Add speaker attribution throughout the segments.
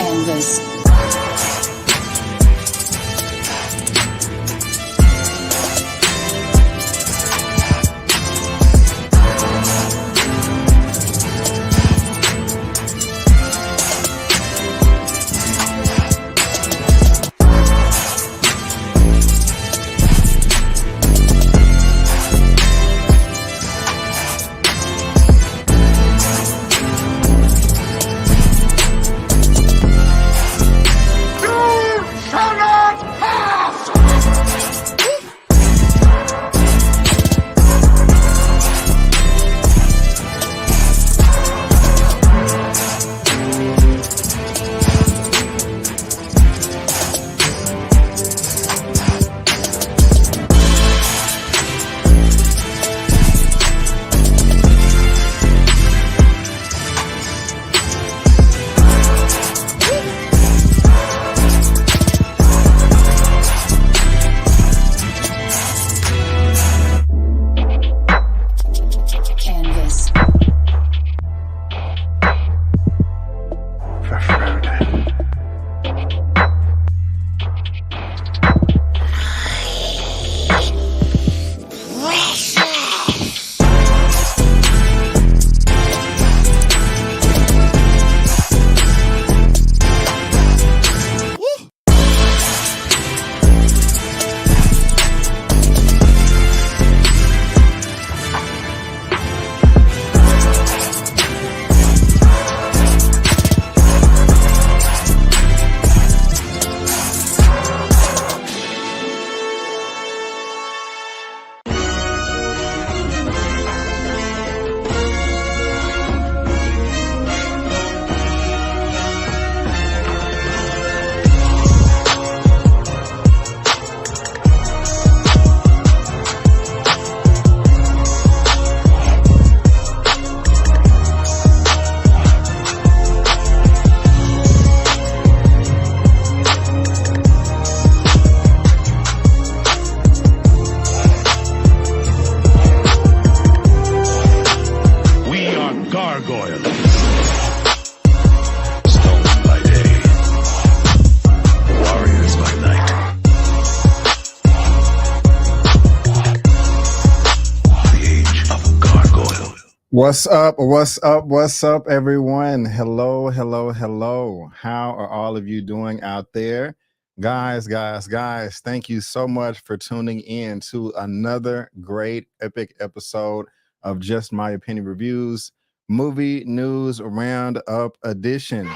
Speaker 1: Canvas.
Speaker 2: What's up? What's up? What's up, everyone? Hello, hello, hello. How are all of you doing out there? Guys, thank you so much for tuning in to another great epic episode of Just My Opinion Reviews, Movie News Roundup Edition.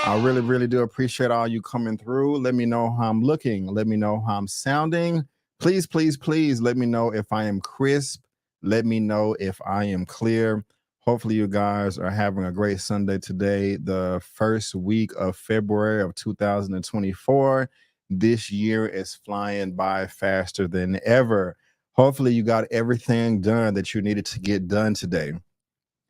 Speaker 2: I really do appreciate all you coming through. Let me know how I'm looking. Let me know how I'm sounding. Please let me know if I am crisp. Let me know if I am clear. Hopefully you guys are having a great Sunday today, the first week of February of 2024. This year is flying by faster than ever. Hopefully you got everything done that you needed to get done today.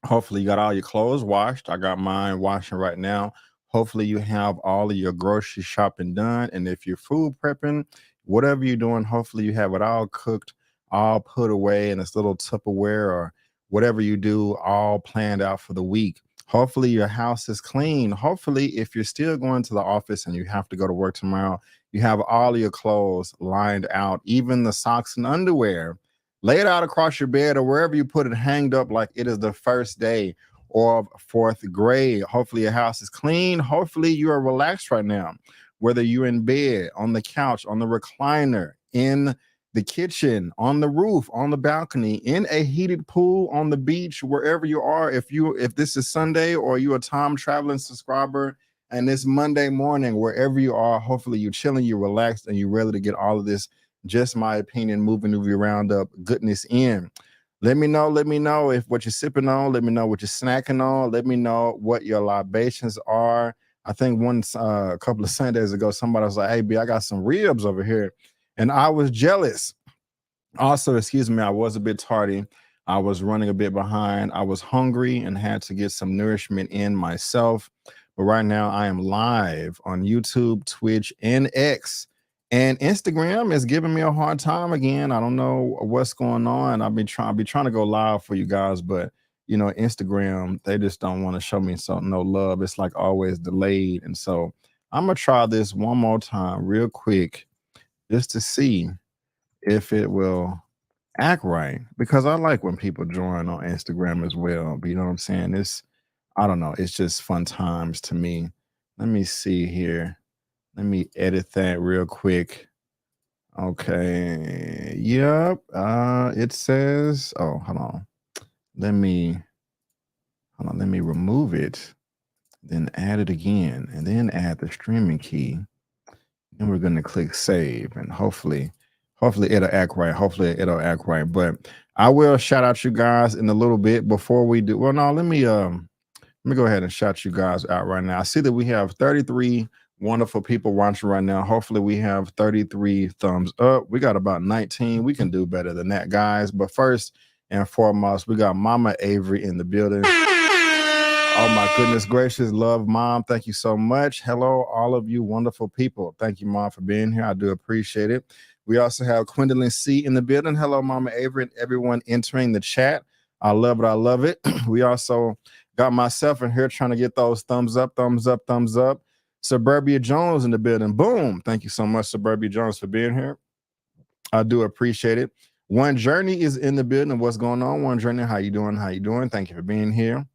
Speaker 2: Hopefully you got all your clothes washed. I got mine washing right now. Hopefully you have all of your grocery shopping done. And if you're food prepping, whatever you're doing, hopefully you have it all cooked, all put away in this little Tupperware or whatever you do, all planned out for the week. Hopefully your house is clean. Hopefully if you're still going to the office and you have to go to work tomorrow, you have all of your clothes lined out, even the socks and underwear. Lay it out across your bed or wherever you put it, hanged up like it is the first day of fourth grade. Hopefully your house is clean. Hopefully you are relaxed right now. Whether you're in bed, on the couch, on the recliner, in the kitchen, on the roof, on the balcony, in a heated pool, on the beach, wherever you are. If this is Sunday or you're a time traveling subscriber and it's Monday morning, wherever you are, hopefully you're chilling, you're relaxed, and you're ready to get all of this Just My Opinion movie roundup goodness in. Let me know if what you're sipping on. Let me know what you're snacking on. Let me know what your libations are. I think a couple of Sundays ago, somebody was like, "Hey, B, I got some ribs over here." And I was jealous. Also, excuse me, I was a bit tardy. I was running a bit behind. I was hungry and had to get some nourishment in myself. But right now I am live on YouTube, Twitch, and X. And Instagram is giving me a hard time again. I don't know what's going on. I'll be trying to go live for you guys, but you know, Instagram, they just don't want to show me no love. It's like always delayed. And so I'm gonna try this one more time real quick just to see if it will act right. Because I like when people join on Instagram as well. But you know what I'm saying? It's I don't know, it's just fun times to me. Let me see here. Let me edit that real quick. Okay. Yep. It says, oh, hold on. Let me let me remove it, then add it again, and then add the streaming key. And we're gonna click save, and hopefully it'll act right. Hopefully it'll act right. But I will shout out you guys in a little bit before we do. Well, no, let me go ahead and shout you guys out right now. I see that we have 33 wonderful people watching right now. Hopefully, we have 33 thumbs up. We got about 19. We can do better than that, guys. But first and foremost, we got Mama Avery in the building. Oh my goodness gracious, love Mom. Thank you so much. Hello, all of you wonderful people. Thank you, Mom, for being here. I do appreciate it. We also have Gwendolyn C in the building. Hello, Mama Avery, and everyone entering the chat. I love it. I love it. We also got myself in here trying to get those thumbs up, thumbs up, thumbs up. Suburbia Jones in the building. Boom. Thank you so much, Suburbia Jones, for being here. I do appreciate it. One Journey is in the building. What's going on, One Journey? How you doing? How you doing? Thank you for being here.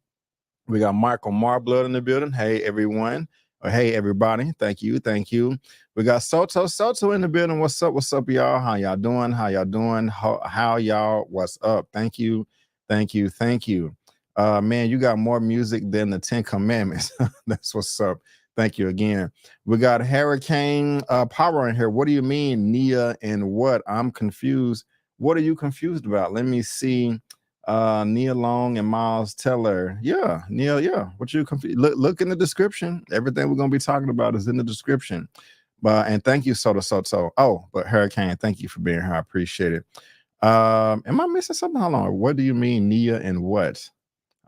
Speaker 2: We got Michael Marblood in the building. Hey, everyone. Or hey, everybody. Thank you. Thank you. We got Soto in the building. What's up? What's up, y'all? How y'all doing? How y'all doing? How y'all? What's up? Thank you. Thank you. Thank you. Man, you got more music than the 10 Commandments. That's what's up. Thank you again. We got Hurricane Power in here. What do you mean, Nia and what? I'm confused. What are you confused about? Let me see. Nia Long and Miles Teller. Yeah, Nia, yeah. What you confused? Look in the description. Everything we're gonna be talking about is in the description. And thank you, Soto. Oh, but Hurricane, thank you for being here. I appreciate it. Am I missing something? Hold on. What do you mean, Nia and what?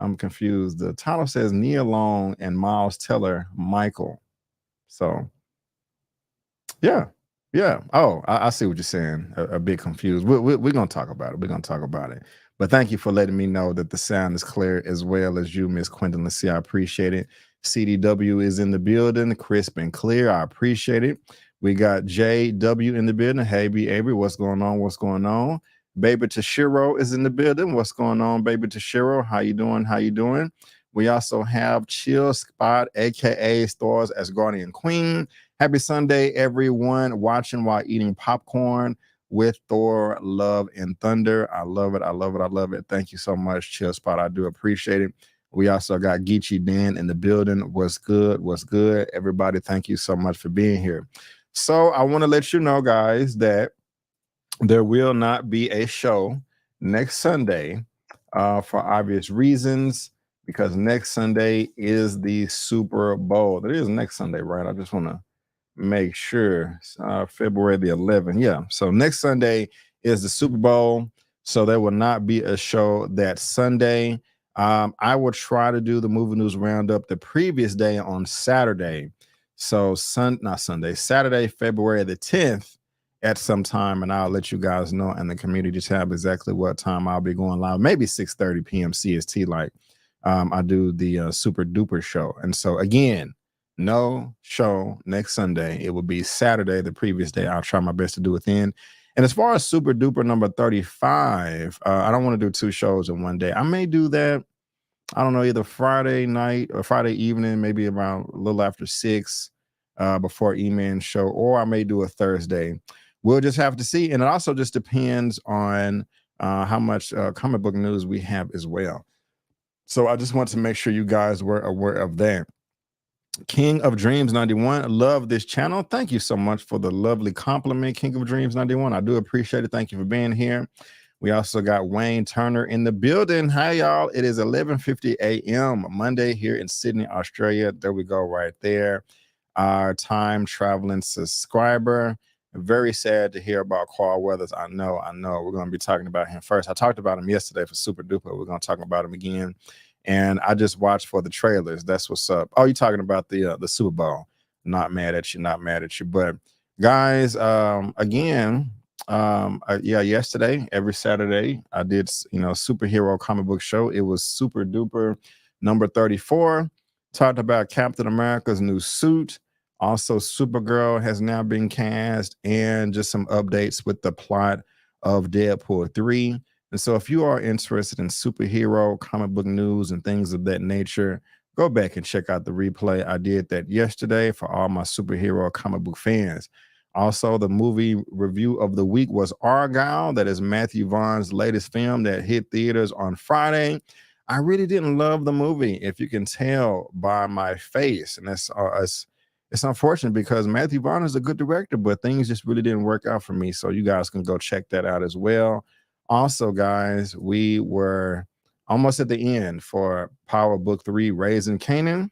Speaker 2: I'm confused. The title says Nia Long and Miles Teller Michael. So, yeah. Oh, I see what you're saying. A bit confused. We're going to talk about it. We're going to talk about it. But thank you for letting me know that the sound is clear as well as you, Miss Quentin. Let's see. I appreciate it. CDW is in the building, crisp and clear. I appreciate it. We got JW in the building. Hey, B. Avery, what's going on? What's going on? Baby Toshiro is in the building. What's going on, Baby Toshiro? How you doing? How you doing? We also have Chill Spot, aka Stars as Guardian Queen. Happy Sunday, everyone watching while eating popcorn with Thor, Love, and Thunder. I love it. I love it. I love it. Thank you so much, Chill Spot. I do appreciate it. We also got Geechee Dan in the building. What's good? What's good? Everybody, thank you so much for being here. So I want to let you know, guys, that there will not be a show next Sunday for obvious reasons, because next Sunday is the Super Bowl. It is next Sunday, right? I just want to make sure. February the 11th. Yeah. So next Sunday is the Super Bowl. So there will not be a show that Sunday. I will try to do the movie news roundup the previous day on Saturday. So Saturday, February the 10th at some time, and I'll let you guys know in the community tab exactly what time I'll be going live. Maybe 6:30 p.m. CST, like I do the Super Duper show. And so again, no show next Sunday. It will be Saturday, the previous day. I'll try my best to do it then. And as far as Super Duper number 35, I don't want to do 2 shows in one day. I may do that, I don't know, either Friday night or Friday evening, maybe around a little after 6 before E-Man show, or I may do a Thursday. We'll just have to see. And it also just depends on how much comic book news we have as well. So I just want to make sure you guys were aware of that. King of Dreams 91, love this channel. Thank you so much for the lovely compliment, King of Dreams 91. I do appreciate it. Thank you for being here. We also got Wayne Turner in the building. Hi, y'all. It is 11:50 a.m. Monday here in Sydney, Australia. There we go right there. Our time traveling subscriber. Very sad to hear about Carl Weathers. I know. We're going to be talking about him first. I talked about him yesterday for Super Duper. We're going to talk about him again. And I just watched for the trailers. That's what's up. Oh, you're talking about the Super Bowl. Not mad at you. But guys, again, Yeah, yesterday, every Saturday, I did, superhero comic book show. It was super duper number 34. Talked about Captain America's new suit. Also, Supergirl has now been cast, and just some updates with the plot of Deadpool 3. And so, if you are interested in superhero comic book news and things of that nature, go back and check out the replay. I did that yesterday for all my superhero comic book fans. Also, the movie review of the week was Argyle. That is Matthew Vaughn's latest film that hit theaters on Friday. I really didn't love the movie, if you can tell by my face, and it's unfortunate because Matthew Vaughn is a good director, but things just really didn't work out for me. So you guys can go check that out as well. Also, guys, we were almost at the end for Power Book 3, Raising Canaan.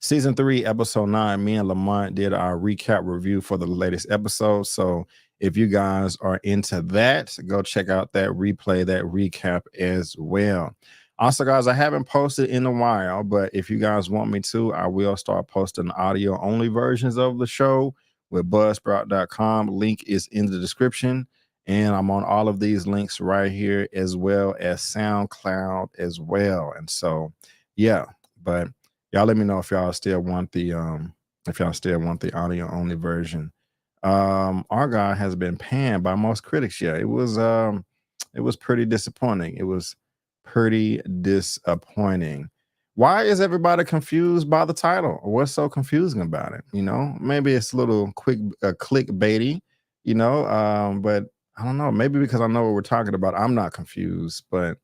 Speaker 2: Season 3, episode 9, me and Lamont did our recap review for the latest episode. So if you guys are into that, go check out that replay, that recap as well. Also, guys, I haven't posted in a while, but if you guys want me to, I will start posting audio only versions of the show with buzzsprout.com. Link is in the description. And I'm on all of these links right here, as well as SoundCloud as well. And so, yeah, but y'all let me know if y'all still want the audio only version. Argyle has been panned by most critics. Yeah, it was pretty disappointing. It was pretty disappointing. Why is everybody confused by the title? What's so confusing about it? Maybe it's a little clickbaity, but I don't know. Maybe because I know what we're talking about, I'm not confused, but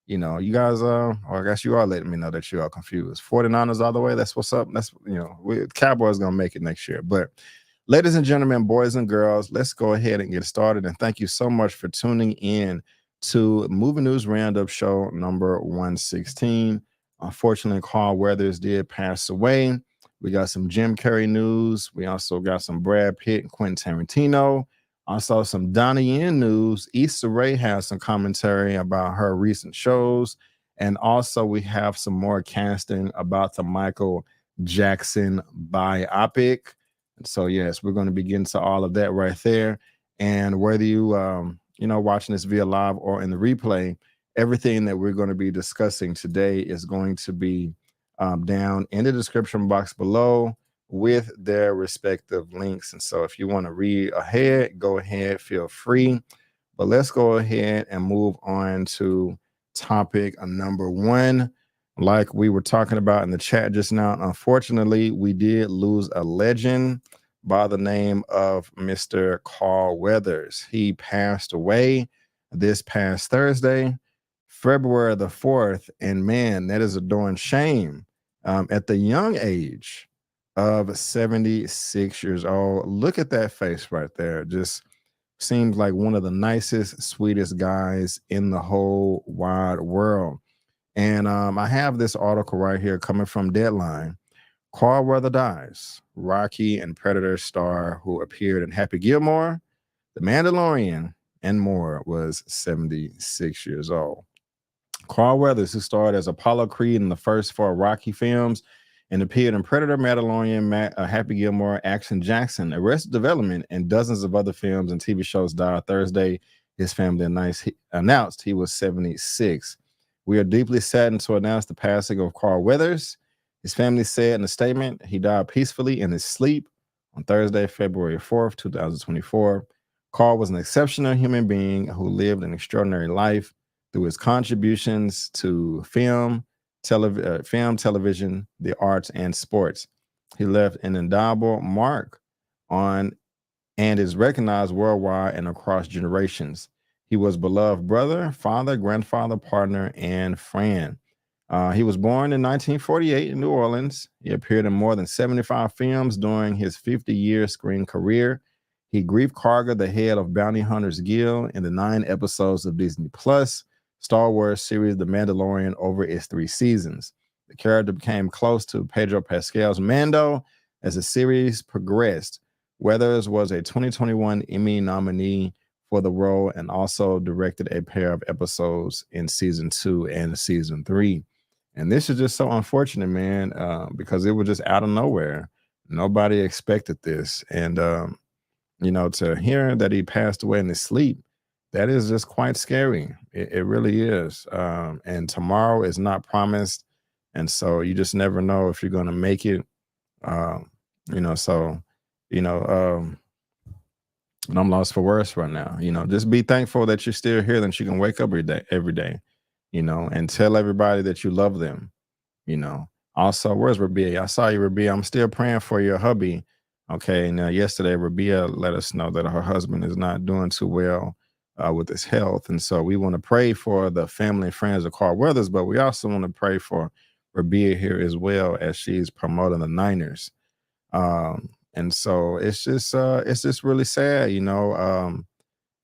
Speaker 2: you guys I guess you are letting me know that you are confused. 49ers all the way. That's what's up. That's Cowboys gonna make it next year. But ladies and gentlemen, boys and girls, let's go ahead and get started. And thank you so much for tuning in to Movie News Roundup show number 116. Unfortunately, Carl Weathers did pass away. We got some Jim Carrey news. We also got some Brad Pitt and Quentin Tarantino. Also, some Donnie in news. Issa Rae has some commentary about her recent shows. And also, we have some more casting about the Michael Jackson biopic. And so, yes, we're going to begin to all of that right there. And whether you, watching this via live or in the replay, everything that we're going to be discussing today is going to be down in the description box below, with their respective links. And so if you want to read ahead, go ahead, feel free. But let's go ahead and move on to topic number 1. Like we were talking about in the chat just now, unfortunately, we did lose a legend by the name of Mr. Carl Weathers. He passed away this past Thursday, February the 4th. And man, that is a darn shame at the young age of 76 years old. Look at that face right there. Just seems like one of the nicest, sweetest guys in the whole wide world. And I have this article right here coming from Deadline. Carl Weathers dies. Rocky and Predator star who appeared in Happy Gilmore, The Mandalorian, and more was 76 years old. Carl Weathers, who starred as Apollo Creed in the first 4 Rocky films and appeared in Predator, Mandalorian, Happy Gilmore, Action Jackson, Arrested Development, and dozens of other films and TV shows, died Thursday. His family announced he was 76. We are deeply saddened to announce the passing of Carl Weathers. His family said in a statement, he died peacefully in his sleep on Thursday, February 4th, 2024. Carl was an exceptional human being who lived an extraordinary life through his contributions to film, television, the arts, and sports. He left an indelible mark on and is recognized worldwide and across generations. He was beloved brother, father, grandfather, partner, and friend. He was born in 1948 in New Orleans. He appeared in more than 75 films during his 50-year screen career. He grieved Karga, the head of Bounty Hunters Guild, in the 9 episodes of Disney Plus Star Wars series The Mandalorian over its 3 seasons. The character became close to Pedro Pascal's Mando as the series progressed. Weathers was a 2021 Emmy nominee for the role and also directed a pair of episodes in season 2 and season 3. And this is just so unfortunate, man, because it was just out of nowhere. Nobody expected this. And to hear that he passed away in his sleep, that is just quite scary. It really is. And tomorrow is not promised. And so you just never know if you're going to make it. Um, so, you know, um, and I'm lost for words right now. Just be thankful that you're still here, that you can wake up every day, and tell everybody that you love them. you know. Also, where's Rabia? I saw you, Rabia. I'm still praying for your hubby. Okay. Now, yesterday, Rabia let us know that her husband is not doing too well with his health. And so we want to pray for the family and friends of Carl Weathers, but we also want to pray for Rabia here as well as she's promoting the Niners. And so it's just really sad.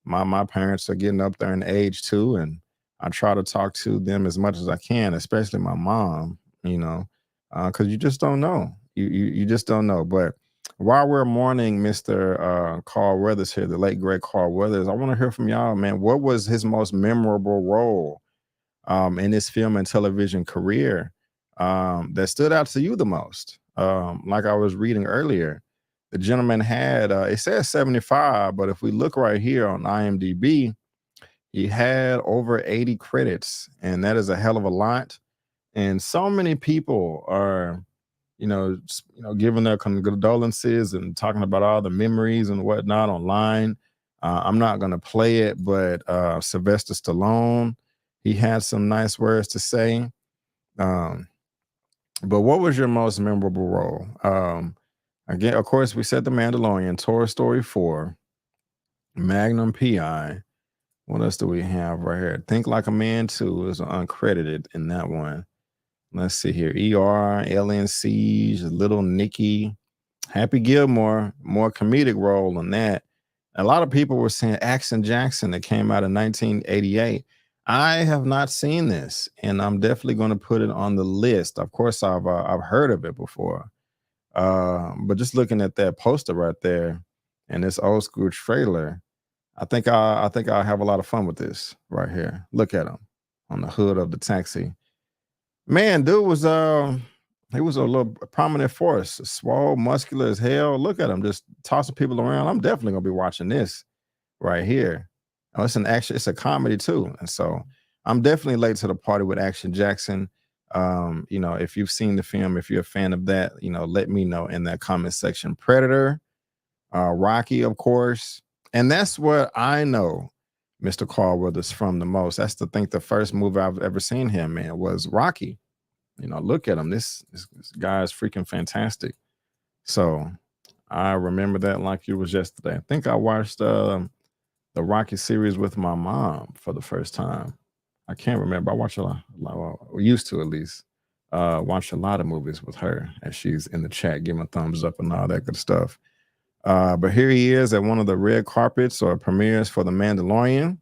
Speaker 2: My parents are getting up there in age too, and I try to talk to them as much as I can, especially my mom. Because you just don't know. You just don't know. But while we're mourning Mr. Carl Weathers here, the late great Carl Weathers, I want to hear from y'all, man. What was his most memorable role in his film and television career that stood out to you the most? Like I was reading earlier, the gentleman had it says 75, but if we look right here on IMDb, he had over 80 credits, and that is a hell of a lot. And so many people are, giving their condolences and talking about all the memories and whatnot online. I'm not going to play it, but Sylvester Stallone, he had some nice words to say. Um, but what was your most memorable role? Again, of course, we said The Mandalorian, Toy Story 4, Magnum PI. What else do we have right here? Think Like a Man 2 is uncredited in that one. Let's see here. ER, Alien Siege, Little Nicky, Happy Gilmore, more comedic role in that. A lot of people were saying Action Jackson that came out in 1988. I have not seen this, and I'm definitely going to put it on the list. Of course, I've heard of it before, but just looking at that poster right there and this old school trailer, I think I'll have a lot of fun with this right here. Look at him on the hood of the taxi. Man, dude was he was a little prominent force, swole, muscular as hell. Look at him just tossing people around. I'm definitely gonna be watching this right here. Oh, it's a comedy too. And so I'm definitely late to the party with Action Jackson. If you've seen the film, if you're a fan of that, let me know in that comment section. Predator, Rocky, of course. And that's what I know Mr. Carl Weathers from the most. That's the first movie I've ever seen him in was Rocky. Look at him. This guy is freaking fantastic. So I remember that like it was yesterday. I think I watched the Rocky series with my mom for the first time. I can't remember. I watch a lot, or used to at least, watch a lot of movies with her as she's in the chat, giving a thumbs up and all that good stuff. But here he is at one of the red carpets or premieres for The Mandalorian.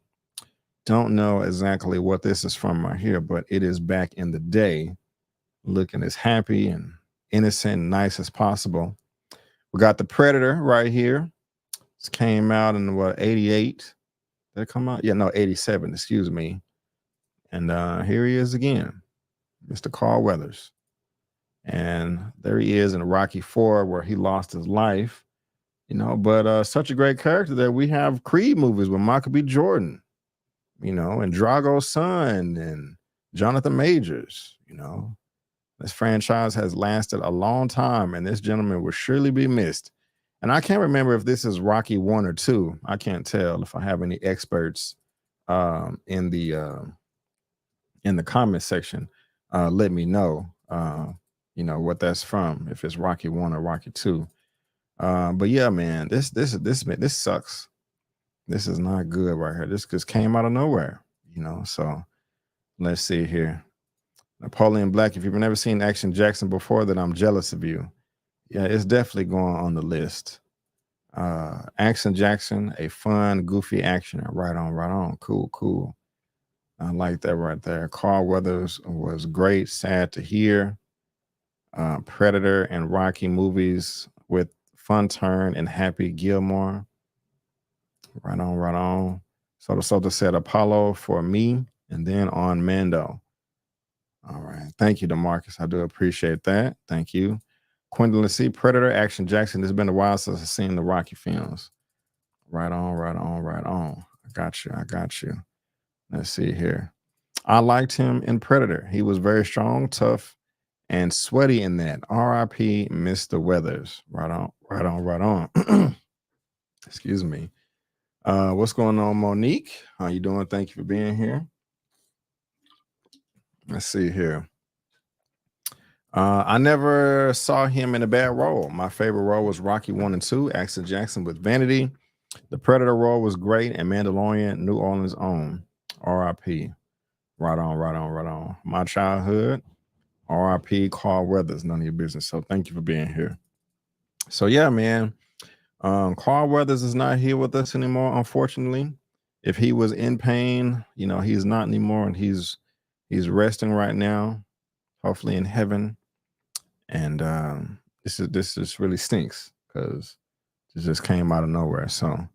Speaker 2: Don't know exactly what this is from right here, but it is back in the day, looking as happy and innocent and nice as possible. We got The Predator right here. This came out in 88. Did it come out? Yeah, no, 87, excuse me. And here he is again, Mr. Carl Weathers. And there he is in Rocky 4, where he lost his life. But such a great character that we have Creed movies with Michael B. Jordan, and Drago's son and Jonathan Majors. This franchise has lasted a long time, and this gentleman will surely be missed. And I can't remember if this is Rocky 1 or 2. I can't tell if I have any experts in the comment section. Let me know, what that's from, if it's Rocky 1 or Rocky 2. But yeah, man, this sucks. This is not good right here. This just came out of nowhere, So let's see here. Napoleon Black. If you've never seen Action Jackson before, then I'm jealous of you. Yeah, it's definitely going on the list. Action Jackson, a fun, goofy action. Right on, right on. Cool. I like that right there. Carl Weathers was great. Sad to hear. Predator and Rocky movies with Fun Turn and Happy Gilmore. Right on, right on. So the Soto said Apollo for me, and then on Mando. All right. Thank you, DeMarcus. I do appreciate that. Thank you. Quentin, let's see. Predator, Action Jackson. It's been a while since I've seen the Rocky films. Right on, right on, right on. I got you. I got you. Let's see here. I liked him in Predator. He was very strong, tough, and sweaty in that. R.I.P. Mr. Weathers. Right on, right on, right on. Excuse me. What's going on, Monique? How you doing? Thank you for being here. Let's see here. I never saw him in a bad role. My favorite role was Rocky 1 and 2, Axel Jackson with Vanity. The Predator role was great, and Mandalorian, New Orleans' own. R.I.P. Right on, right on, right on. My childhood, R.I.P. Carl Weathers, none of your business. So thank you for being here. So yeah, man. Carl Weathers is not here with us anymore, unfortunately. If he was in pain, he's not anymore, and he's resting right now, hopefully in heaven. And this just really stinks because it just came out of nowhere. So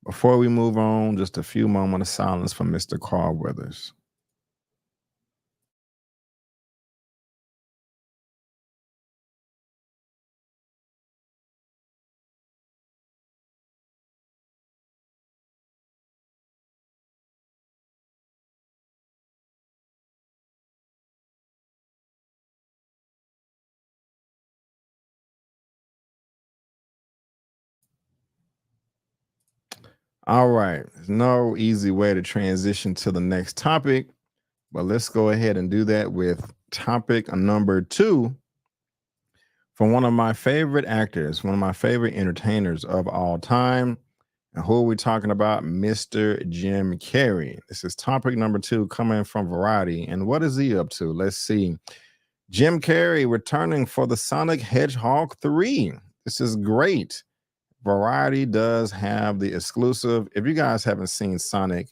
Speaker 2: before we move on, just a few moments of silence for Mr. Carl Weathers. All right. There's no easy way to transition to the next topic, but let's go ahead and do that with topic number 2 from one of my favorite actors, one of my favorite entertainers of all time. And who are we talking about? Mr. Jim Carrey. This is topic number 2 coming from Variety. And what is he up to? Let's see. Jim Carrey returning for the Sonic Hedgehog 3. This is great. Variety does have the exclusive. If you guys haven't seen Sonic,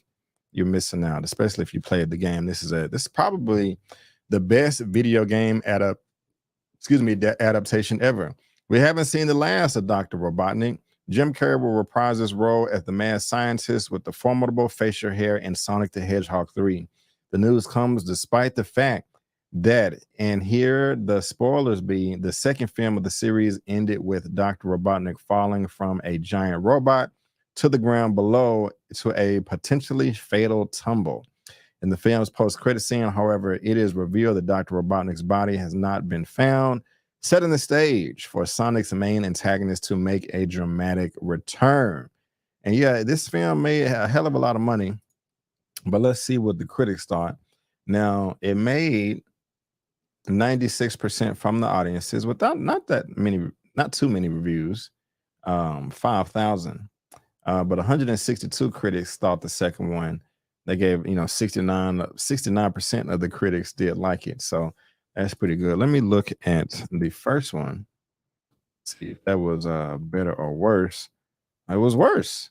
Speaker 2: you're missing out, especially if you played the game. This is probably the best video game adaptation ever. We haven't seen the last of Dr. Robotnik. Jim Carrey will reprise his role as the mad scientist with the formidable facial hair in Sonic the Hedgehog 3. The news comes despite the fact that, and here the spoilers be, the second film of the series ended with Dr. Robotnik falling from a giant robot to the ground below to a potentially fatal tumble. In the film's post-credit scene, however, it is revealed that Dr. Robotnik's body has not been found, setting the stage for Sonic's main antagonist to make a dramatic return. And yeah, this film made a hell of a lot of money, but let's see what the critics thought. Now, it made 96% from the audiences without not too many reviews, 5,000. But 162 critics thought the second one. They gave 69% of the critics did like it. So that's pretty good. Let me look at the first one. See if that was better or worse. It was worse,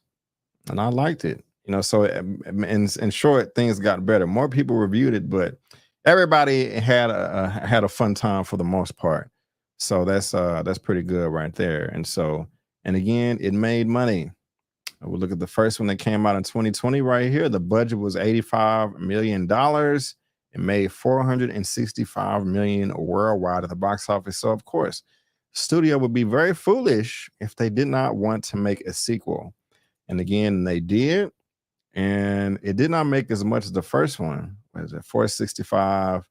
Speaker 2: and I liked it. So in short, things got better. More people reviewed it, but everybody had a fun time for the most part. So that's pretty good right there. And again, it made money. We'll look at the first one that came out in 2020 right here. The budget was $85 million. It made $465 million worldwide at the box office. So of course, studio would be very foolish if they did not want to make a sequel. And again, they did. And it did not make as much as the first one. What is it? 465,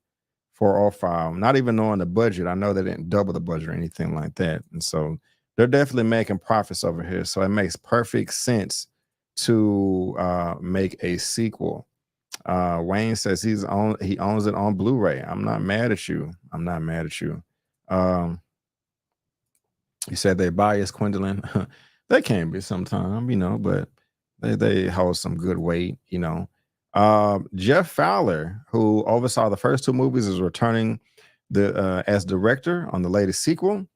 Speaker 2: 405. Not even knowing the budget. I know they didn't double the budget or anything like that. And so they're definitely making profits over here. So it makes perfect sense to make a sequel. Wayne says he owns it on Blu-ray. I'm not mad at you. I'm not mad at you. You said they bias, Quentin. They can be sometime, but they hold some good weight, Jeff Fowler, who oversaw the first 2 movies, is returning as director on the latest sequel.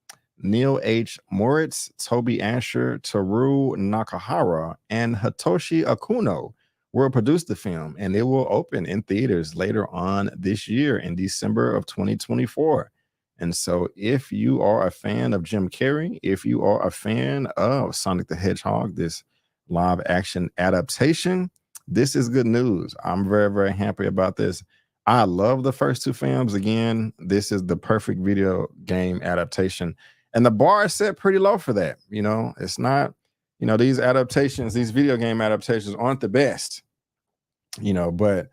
Speaker 2: Neil H. Moritz, Toby Asher, Teru Nakahara, and Hitoshi Akuno will produce the film, and it will open in theaters later on this year in December of 2024. And so if you are a fan of Jim Carrey, if you are a fan of Sonic the Hedgehog, this live action adaptation, this is good news. I'm very, very happy about this. I love the first 2 films. Again, this is the perfect video game adaptation. And the bar is set pretty low for that. It's not you know, these adaptations, these video game adaptations aren't the best, you know, but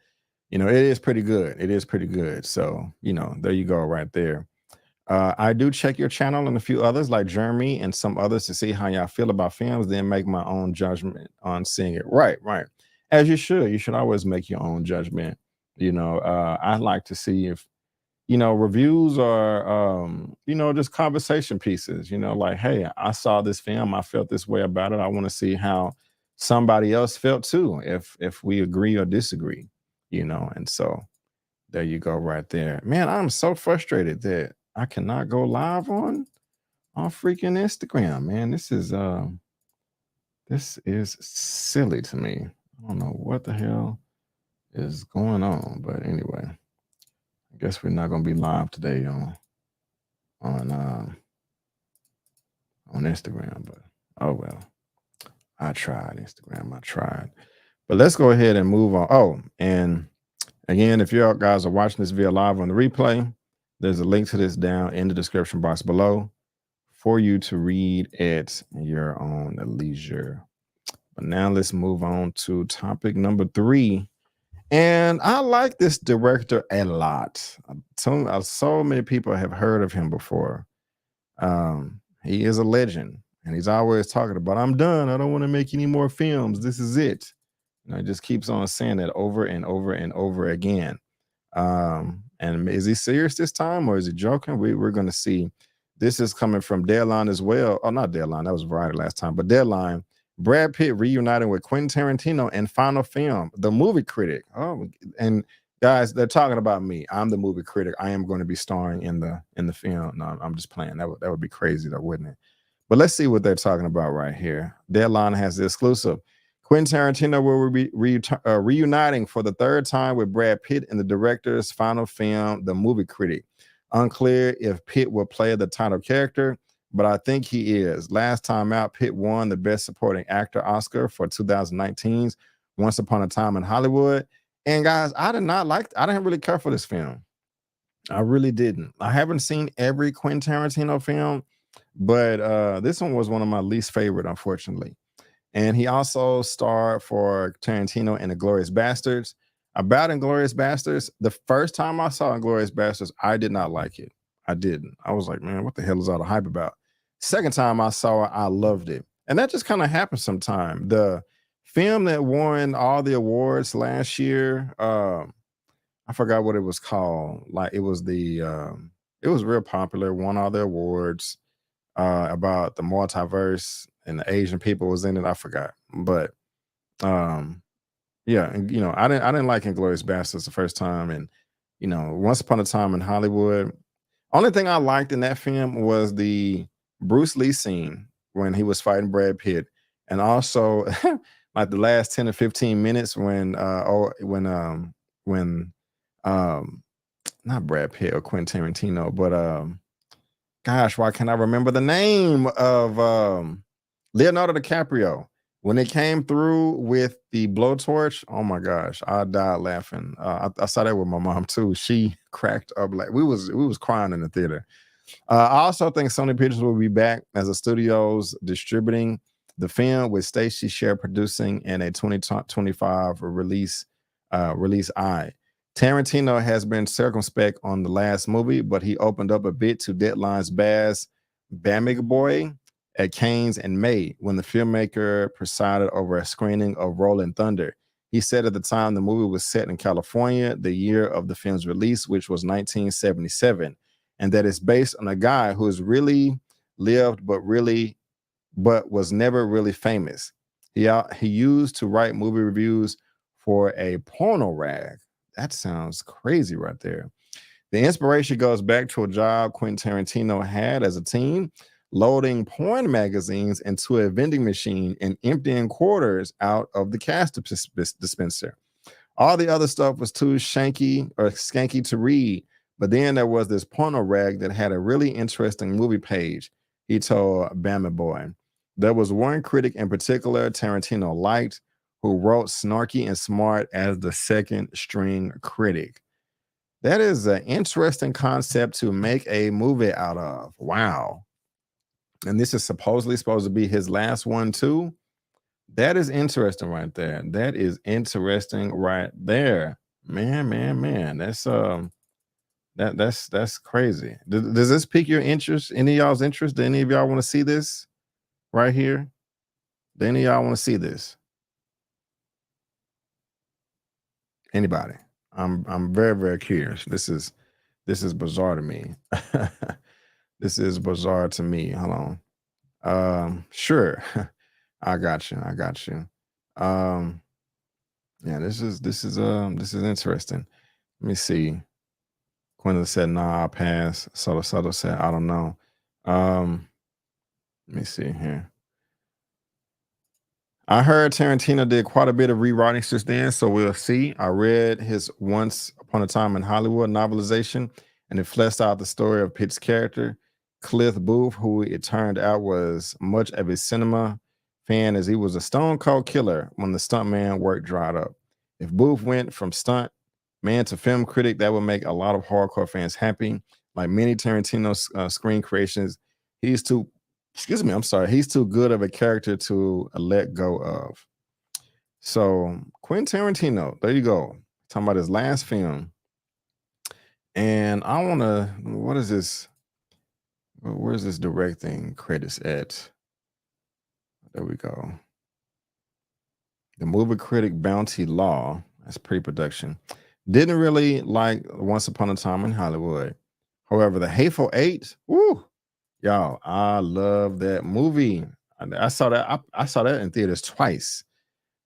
Speaker 2: you know, it is pretty good. It is pretty good. So, you know, there you go right there. I do check your channel and a few others like Jeremy and some others to see how y'all feel about films, then make my own judgment on seeing it. Right, right. As you should. You should always make your own judgment. You know, I like to see if, you know, reviews are, you know, just conversation pieces, you know, like, hey, I saw this film, I felt this way about it. I want to see how somebody else felt too, if we agree or disagree, you know, and so there you go right there. Man, I'm so frustrated that I cannot go live on freaking Instagram, man. This is silly to me. I don't know what the hell is going on, but anyway, I guess we're not gonna be live today on on Instagram, but oh well. I tried Instagram, I tried. But let's go ahead and move on. Oh, and again, if you guys are watching this via live on the replay, there's a link to this down in the description box below for you to read at your own leisure. But now let's move on to topic number 3. And I like this director a lot. So many people have heard of him before. He is a legend, and he's always talking about, I'm done. I don't want to make any more films. This is it. And he just keeps on saying that over and over and over again. And is he serious this time or is he joking? We're going to see. This is coming from Deadline as well. Oh, not Deadline. That was Variety last time, but Deadline. Brad Pitt reuniting with Quentin Tarantino in final film, The Movie Critic. Oh, and guys, they're talking about me. I'm the movie critic. I am going to be starring in the film. No, I'm just playing. That would be crazy, though, wouldn't it? But let's see what they're talking about right here. Deadline has the exclusive. Quentin Tarantino will be reuniting for the 3rd time with Brad Pitt in the director's final film, The Movie Critic. Unclear if Pitt will play the title character, but I think he is. Last time out, Pitt won the Best Supporting Actor Oscar for 2019's Once Upon a Time in Hollywood. And guys, I didn't really care for this film. I really didn't. I haven't seen every Quentin Tarantino film, but this one was one of my least favorite, unfortunately. And he also starred for Tarantino in Inglourious Basterds. About Inglourious Basterds, the first time I saw Inglourious Basterds, I did not like it. I didn't. I was like, man, what the hell is all the hype about? Second time I saw it, I loved it. And that just kind of happens sometime. The film that won all the awards last year, I forgot what it was called. Like it was it was real popular, won all the awards about the multiverse and the Asian people was in it. I forgot, but yeah, and you know, I didn't like Inglourious Basterds the first time, and you know, Once Upon a Time in Hollywood. Only thing I liked in that film was the Bruce Lee scene when he was fighting Brad Pitt, and also like the last 10 or 15 minutes when not Brad Pitt or Quentin Tarantino, but gosh, why can't I remember the name of Leonardo DiCaprio? When they came through with the blowtorch, oh my gosh, I died laughing. I saw that with my mom too. She cracked up like we was crying in the theater. I also think Sony Pictures will be back as a studios distributing the film with Stacey Share producing and a 2025 release. Tarantino has been circumspect on the last movie, but he opened up a bit to Deadline's Baz Bamigboy at Cannes in May when the filmmaker presided over a screening of Rolling Thunder. He said at the time the movie was set in California, the year of the film's release, which was 1977, and that it's based on a guy who has really lived but was never really famous. He used to write movie reviews for a porno rag. That sounds crazy right there. The inspiration goes back to a job Quentin Tarantino had as a teen, loading porn magazines into a vending machine and emptying quarters out of the cash dispenser. All the other stuff was too skanky to read, but then there was this porno rag that had a really interesting movie page, he told Bama Boy. There was one critic in particular Tarantino liked, who wrote snarky and smart as the second string critic. That is an interesting concept to make a movie out of. Wow. and this is supposedly supposed to be his last one too. That is interesting right there. That is interesting right there. Man. That's crazy. Does this pique your interest? Any of y'all's interest? Do any of y'all want to see this right here? Do any of y'all want to see this? Anybody? I'm very curious. This is bizarre to me. This is bizarre to me. Hold on. Sure. I got you. I got you. Um, yeah, this is interesting. Let me see. Quentin said, nah, I'll pass. Soto said, I don't know. Let me see here. I heard Tarantino did quite a bit of rewriting since then, so we'll see. I read his Once Upon a Time in Hollywood novelization, and it fleshed out the story of Pitt's character, Cliff Booth, who it turned out was much of a cinema fan as he was a stone cold killer when the stuntman work dried up. If Booth went from stunt man to film critic, that would make a lot of hardcore fans happy. Like many Tarantino screen creations, he's too excuse me, I'm sorry, he's too good of a character to let go of. So Quentin Tarantino, there you go. Talking about his last film. And I want to, what is this? Where's this directing credits at? There we go. The movie critic Bounty Law, that's pre-production. Didn't really like Once Upon a Time in Hollywood. However, The Hateful Eight, woo, y'all, I love that movie. I saw that. I saw that in theaters twice.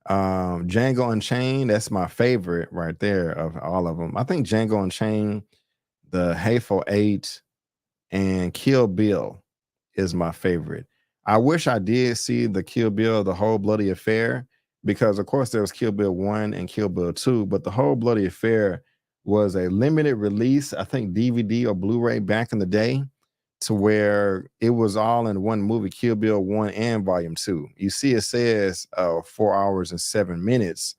Speaker 2: Django Unchained, that's my favorite right there of all of them. I think Django Unchained, The Hateful Eight, and Kill Bill is my favorite. I wish I did see the Kill Bill, The Whole Bloody Affair, because of course there was Kill Bill 1 and Kill Bill 2, but The Whole Bloody Affair was a limited release, I think DVD or Blu-ray back in the day, to where it was all in one movie, Kill Bill 1 and Volume 2. You see it says 4 hours and 7 minutes.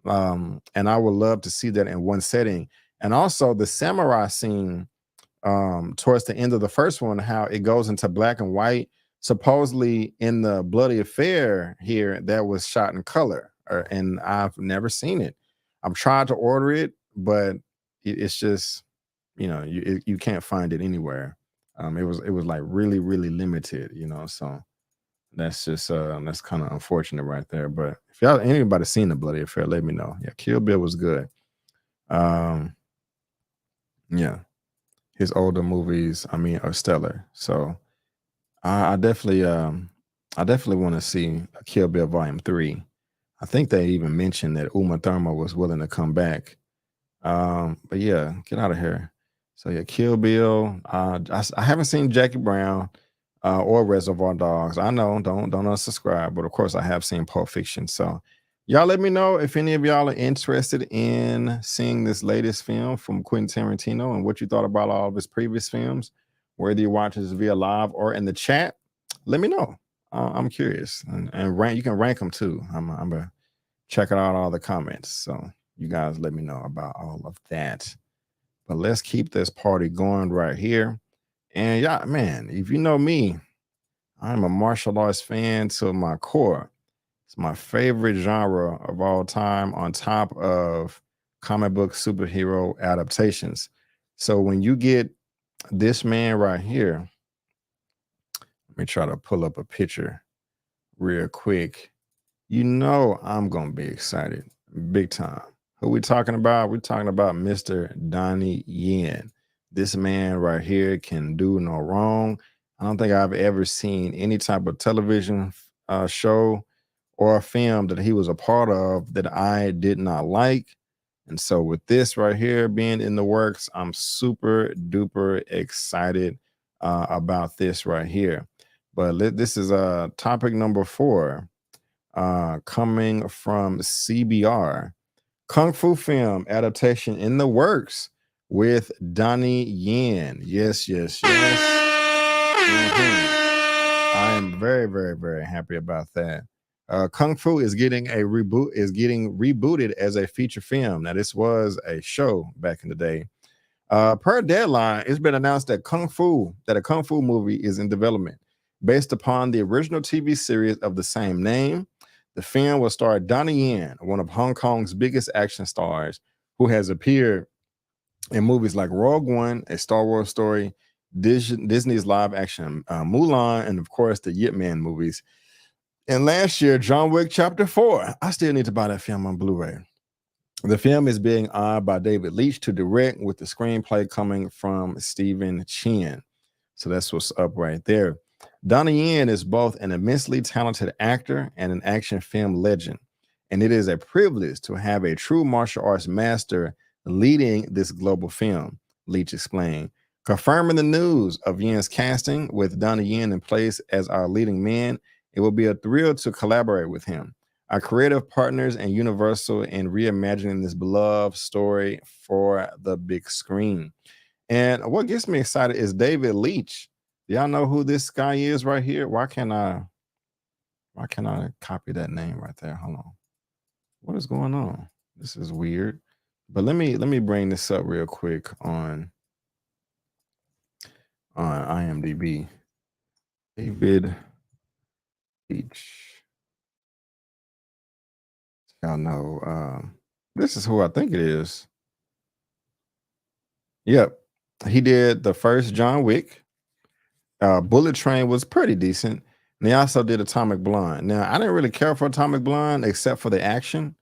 Speaker 2: And I would love to see that in one setting. And also the samurai scene towards the end of the first one, how it goes into black and white. Supposedly in the Bloody Affair here, that was shot in color, and I've never seen it. I'm trying to order it, but it's just, you can't find it anywhere. It was like really limited, so that's just that's kind of unfortunate right there. But if y'all anybody seen the Bloody Affair, let me know. Yeah, Kill Bill was good. Yeah, his older movies, are stellar. So I definitely want to see Kill Bill Volume 3. I think they even mentioned that Uma Thurman was willing to come back. But yeah, get out of here. So yeah, Kill Bill. I haven't seen Jackie Brown or Reservoir Dogs. I know, don't unsubscribe, but of course I have seen Pulp Fiction. So y'all let me know if any of y'all are interested in seeing this latest film from Quentin Tarantino and what you thought about all of his previous films, whether you watch this via live or in the chat. Let me know. I'm curious, and rank. You can rank them too. I'm gonna check out all the comments. So you guys let me know about all of that. But let's keep this party going right here. And yeah, man, if you know me, I'm a martial arts fan to my core. It's my favorite genre of all time, on top of comic book superhero adaptations. So when you get this man right here, let me try to pull up a picture real quick. I'm gonna be excited big time. Who we talking about? We're talking about Mr. Donnie Yen. This man right here can do no wrong. I don't think I've ever seen any type of television show or a film that he was a part of that I did not like. And so with this right here being in the works, I'm super duper excited about this right here. But this is topic number 4, coming from CBR. Kung Fu film adaptation in the works with Donnie Yen. Yes. I am very happy about that. Kung Fu is getting rebooted as a feature film. Now, this was a show back in the day. Per Deadline, it's been announced that a Kung Fu movie is in development. Based upon the original TV series of the same name, the film will star Donnie Yen, one of Hong Kong's biggest action stars, who has appeared in movies like Rogue One, A Star Wars Story, Disney's live action Mulan, and of course the Yip Man movies. And last year, John Wick Chapter 4. I still need to buy that film on Blu-ray. The film is being eyed by David Leitch to direct, with the screenplay coming from Stephen Chin. So that's what's up right there. Donnie Yen is both an immensely talented actor and an action film legend, and it is a privilege to have a true martial arts master leading this global film, Leitch explained. Confirming the news of Yen's casting with Donnie Yen in place as our leading man, it will be a thrill to collaborate with him, our creative partners, and Universal in reimagining this beloved story for the big screen. And what gets me excited is David Leitch. Y'all know who this guy is right here? Why can't I copy that name right there? Hold on. What is going on? This is weird. But let me bring this up real quick on IMDb. David Leitch. Y'all know this is who I think it is. Yep. He did the first John Wick. Bullet Train was pretty decent. And he also did Atomic Blonde. Now, I didn't really care for Atomic Blonde except for the action.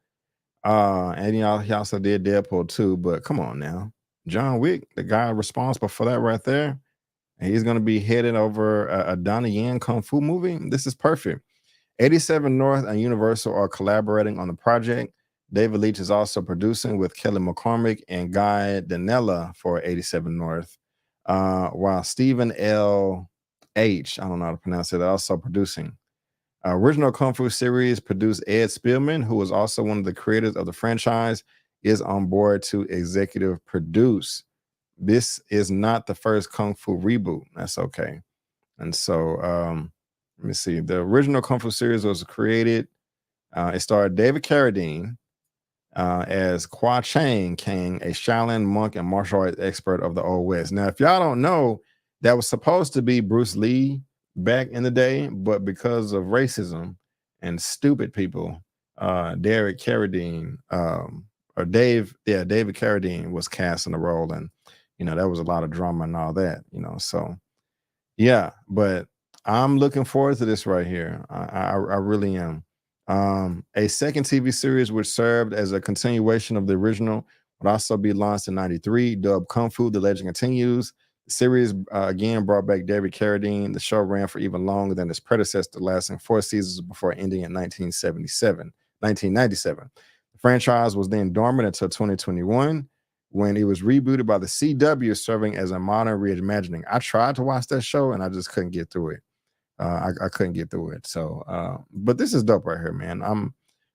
Speaker 2: And he also did Deadpool 2, but come on now. John Wick, the guy responsible for that right there, and he's going to be heading over a Donnie Yen Kung Fu movie. This is perfect. 87 North and Universal are collaborating on the project. David Leitch is also producing with Kelly McCormick and Guy Danella for 87 North, while Stephen L.H., I don't know how to pronounce it, also producing. Original Kung Fu series producer Ed Spielman, who was also one of the creators of the franchise, is on board to executive produce. This is not the first Kung Fu reboot. That's okay. And so, let me see. The original Kung Fu series was created. It starred David Carradine as Kwa Chang King, a Shaolin monk and martial arts expert of the Old West. Now, if y'all don't know, that was supposed to be Bruce Lee back in the day, but because of racism and stupid people, David Carradine was cast in the role, and there was a lot of drama and all that, so yeah, but I'm looking forward to this right here. I really am. A second TV series which served as a continuation of the original would also be launched in 93, dubbed Kung Fu: The Legend Continues. The series again brought back David Carradine. The show ran for even longer than its predecessor, lasting 4 seasons before ending in 1997. The franchise was then dormant until 2021, when it was rebooted by the CW, serving as a modern reimagining. I tried to watch that show and I just couldn't get through it. I couldn't get through it. So, but this is dope right here, man. I'm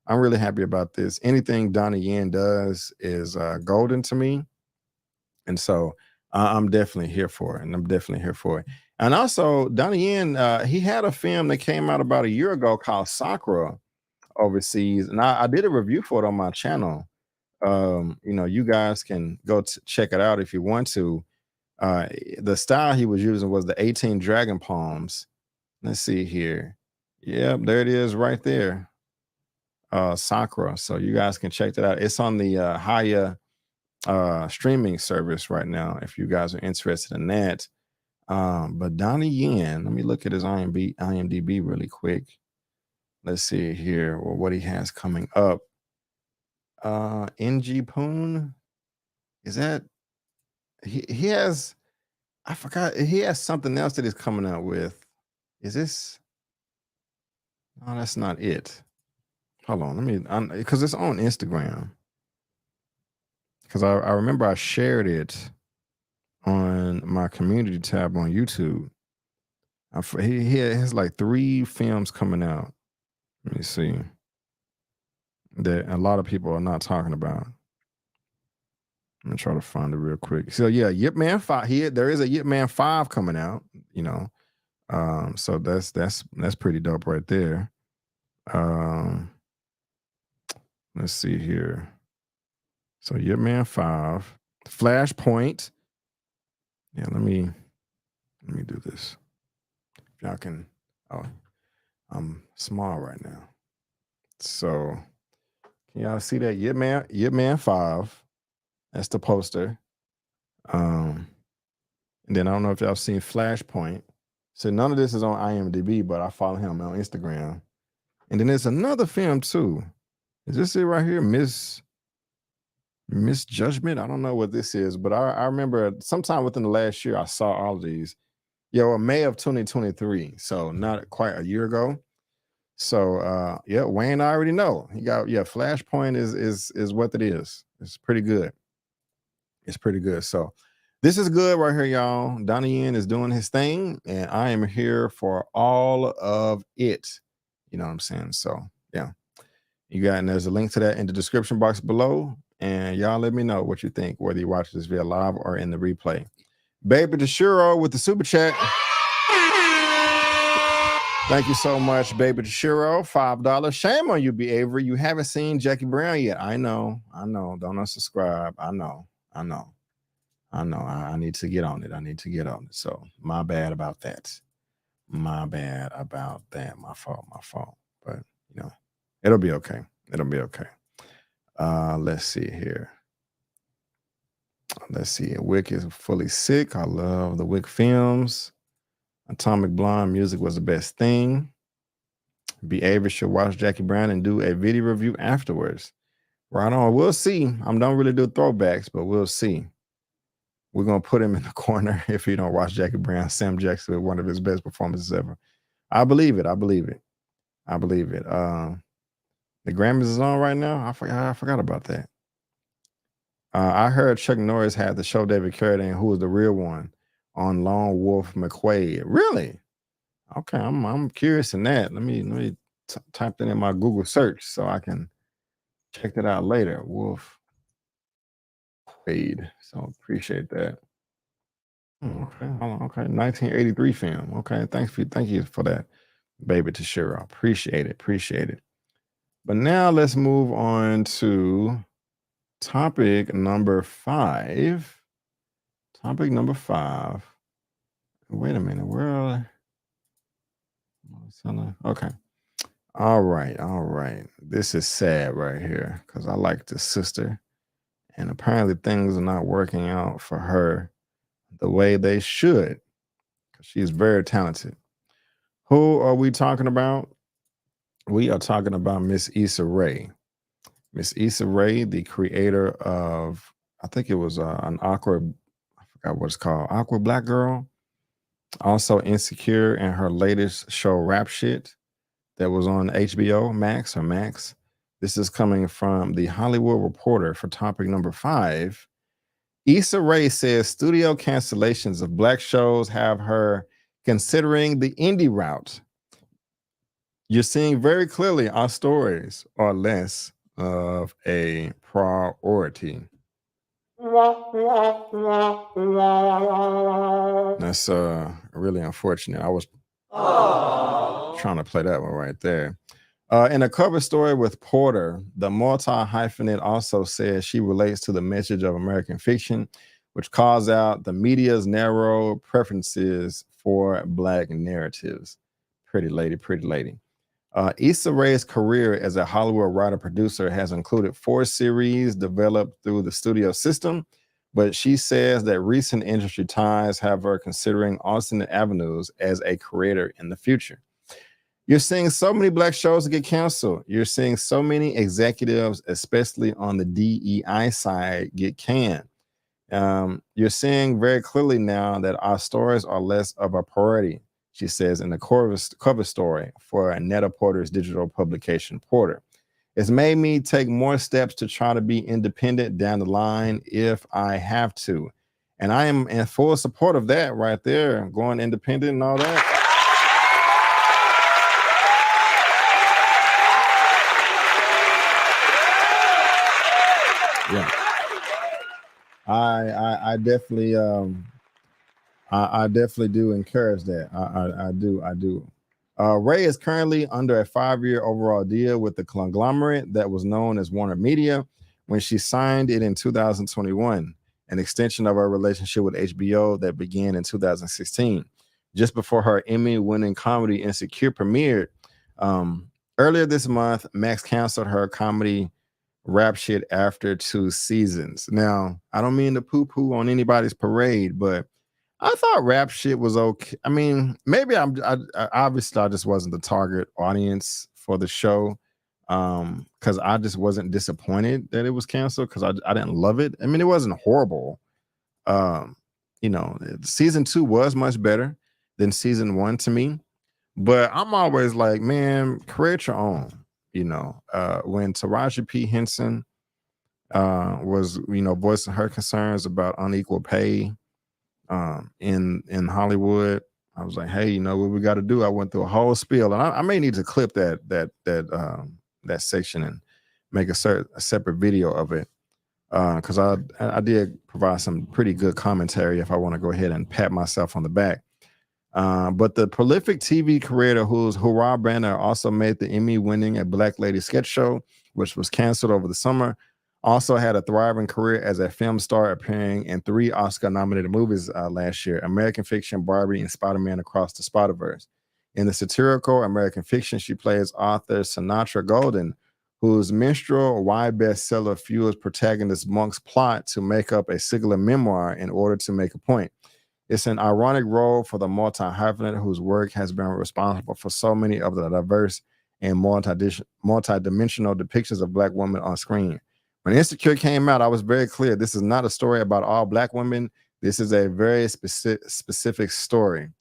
Speaker 2: really happy about this. Anything Donnie Yen does is golden to me, and so I'm definitely here for it. And also, Donnie Yen, he had a film that came out about a year ago called Sakura overseas, and I did a review for it on my channel. You guys can go check it out if you want to. The style he was using was the 18 dragon palms. Let's see here. Yep, there it is right there. Sakura. So you guys can check that out. It's on the Haya streaming service right now if you guys are interested in that. But Donnie Yen, let me look at his IMDb really quick. Let's see here what he has coming up. NG Poon, is that he has, I forgot, he has something else that he's coming out with. Is this? No, that's not it. Hold on, let me, because it's on Instagram. Because I remember I shared it on my community tab on YouTube. He has like 3 films coming out. Let me see. That a lot of people are not talking about. I'm gonna try to find it real quick. So yeah, Yip Man 5. There is a Yip Man 5 coming out, So that's pretty dope right there. Let's see here. So Yip Man 5, Flashpoint. Yeah, let me do this. If y'all can Oh, I'm small right now. So can y'all see that? Yip Man 5. That's the poster. And then I don't know if y'all seen Flashpoint. So none of this is on IMDb, but I follow him on Instagram. And then there's another film too. Is this it right here? Misjudgment? I don't know what this is, but I remember sometime within the last year I saw all of these. May of 2023. So not quite a year ago. So Wayne, I already know. He got Flashpoint is what it is. It's pretty good. It's pretty good. So this is good right here, y'all. Donnie is doing his thing, and I am here for all of it. You know what I'm saying? So yeah. You got, and there's a link to that in the description box below. And y'all let me know what you think, whether you watch this via live or in the replay. Baby Tashiro with the super chat. Thank you so much, Baby Tashiro. $5. Shame on you, B. Avery. You haven't seen Jackie Brown yet. I know. Don't unsubscribe. I know. I need to get on it. So my bad about that. My fault. But it'll be okay. Let's see here. Wick is fully sick. I love the Wick films. Atomic Blonde music was the best thing. B. Avery should watch Jackie Brown and do a video review afterwards. Right on. We'll see. I don't really do throwbacks, but we'll see. We're going to put him in the corner if you don't watch Jackie Brown. Sam Jackson with one of his best performances ever. I believe it. The Grammys is on right now. I forgot about that. I heard Chuck Norris had to show David Carradine who was the real one on Lone Wolf McQuade. Really? Okay, I'm curious in that. Let me type that in my Google search so I can check that out later. Wolf McQuade. So appreciate that. Okay, 1983 film. Okay, thank you for that, Baby Tashiro. Appreciate it. But now let's move on to topic number 5. Wait a minute. Where? Okay. All right. This is sad right here because I like this sister, and apparently things are not working out for her the way they should because she's very talented. Who are we talking about? We are talking about Miss Issa Rae. Miss Issa Rae, the creator of, I think it was an awkward, I forgot what it's called, Awkward Black Girl. Also Insecure and her latest show, Rap Shit, that was on HBO Max. This is coming from the Hollywood Reporter for topic number 5. Issa Rae says studio cancellations of Black shows have her considering the indie route. You're seeing very clearly our stories are less of a priority. That's really unfortunate. I was trying to play that one right there. In a cover story with Porter, the multi-hyphenate also says she relates to the message of American fiction, which calls out the media's narrow preferences for Black narratives. Pretty lady. Issa Rae's career as a Hollywood writer-producer has included 4 series developed through the studio system, but she says that recent industry ties have her considering alternate avenues as a creator in the future. You're seeing so many Black shows get canceled. You're seeing so many executives, especially on the DEI side, get canned. You're seeing very clearly now that our stories are less of a priority, she says in the cover story for Net-a-Porter's digital publication, Porter. It's made me take more steps to try to be independent down the line if I have to. And I am in full support of that right there, going independent and all that. Yeah. I definitely I definitely do encourage that. I do. Rae is currently under a 5-year overall deal with the conglomerate that was known as Warner Media when she signed it in 2021, an extension of her relationship with HBO that began in 2016. just before her Emmy-winning comedy Insecure premiered. Earlier this month, Max canceled her comedy rap shit after 2 seasons. Now, I don't mean to poo-poo on anybody's parade, but I thought rap shit was okay. I mean, maybe I obviously I just wasn't the target audience for the show. Because I just wasn't disappointed that it was canceled because I didn't love it. I mean, it wasn't horrible. Um, season 2 was much better than season 1 to me. But I'm always like, man, create your own. When Taraji P. Henson was, voicing her concerns about unequal pay in Hollywood, I was like, hey, what we got to do? I went through a whole spiel, and I may need to clip that section and make a separate video of it because I did provide some pretty good commentary if I want to go ahead and pat myself on the back. But the prolific TV creator whose Hurrah banner also made the Emmy-winning A Black Lady sketch show, which was canceled over the summer, also had a thriving career as a film star, appearing in 3 Oscar-nominated movies last year: American Fiction, Barbie, and Spider-Man Across the Spider-Verse. In the satirical American Fiction, she plays author Sinatra Golden, whose minstrel Y bestseller fuels protagonist Monk's plot to make up a singular memoir in order to make a point. It's an ironic role for the multi-hyphenate whose work has been responsible for so many of the diverse and multi-dimensional depictions of Black women on screen. When Insecure came out, I was very clear. This is not a story about all Black women. This is a very specific story.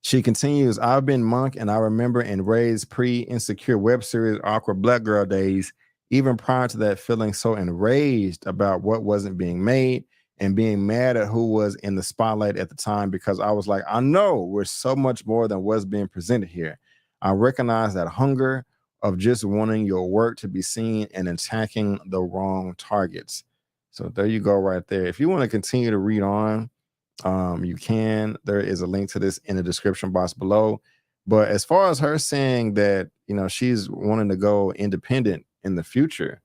Speaker 2: She continues, I've been Monk, and I remember in Ray's pre-Insecure web series Awkward Black Girl days, even prior to that, feeling so enraged about what wasn't being made and being mad at who was in the spotlight at the time, because I was like, I know we're so much more than what's being presented here. I recognize that hunger of just wanting your work to be seen and attacking the wrong targets. So there you go right there. If you want to continue to read on, you can. There is a link to this in the description box below. But as far as her saying that, she's wanting to go independent in the future,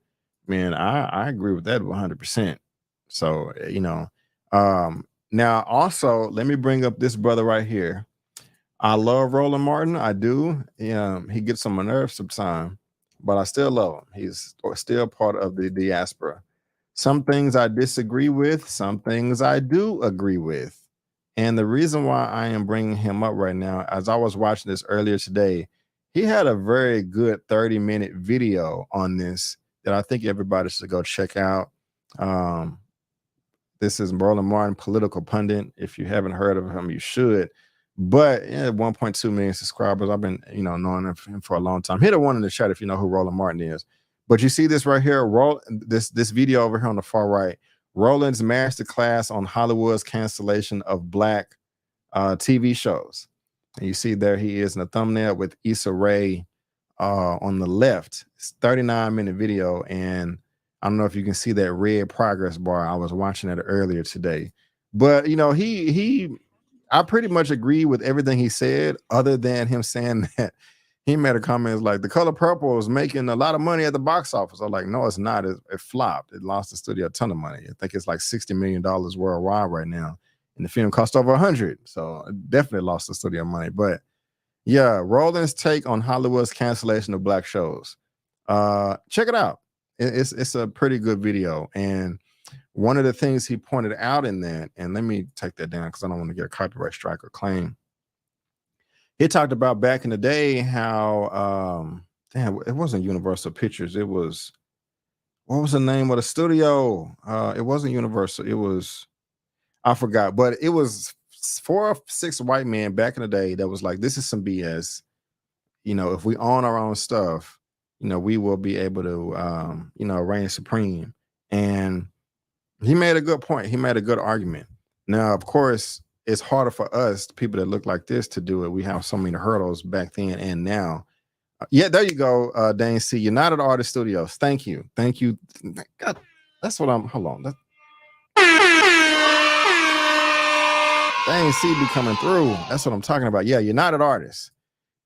Speaker 2: man, I agree with that 100%. So, now also let me bring up this brother right here. I love Roland Martin. I do. He gets on my nerves sometimes, but I still love him. He's still part of the diaspora. Some things I disagree with, some things I do agree with. And the reason why I am bringing him up right now, as I was watching this earlier today, he had a very good 30-minute video on this that I think everybody should go check out. This is Roland Martin, political pundit. If you haven't heard of him, you should. But 1.2 million subscribers. I've been, knowing him for a long time. Hit a 1 in the chat if you know who Roland Martin is. But you see this right here, this video over here on the far right, Roland's masterclass on Hollywood's cancellation of Black TV shows. And you see there he is in the thumbnail with Issa Rae on the left. It's a 39-minute video, and I don't know if you can see that red progress bar. I was watching it earlier today. But, I pretty much agree with everything he said, other than him saying that he made a comment like The Color Purple is making a lot of money at the box office. I'm like, no, it's not. It flopped. It lost the studio a ton of money. I think it's like $60 million worldwide right now. And the film cost over 100. So it definitely lost the studio money. But yeah, Roland's take on Hollywood's cancellation of Black shows. Check it out. It's a pretty good video. And one of the things he pointed out in that, and let me take that down because I don't want to get a copyright strike or claim. He talked about back in the day how, it wasn't Universal Pictures. It was, what was the name of the studio? It wasn't Universal. It was, I forgot, but it was 4 or 6 white men back in the day that was like, this is some BS. If we own our own stuff, we will be able to, reign supreme. And he made a good point. He made a good argument. Now, of course, it's harder for us, people that look like this, to do it. We have so many hurdles back then and now. Yeah, there you go, Dane C. United Artist Studios. Thank you. Thank you. God, that's what I'm, hold on. Dane C be coming through. That's what I'm talking about. Yeah, United Artists.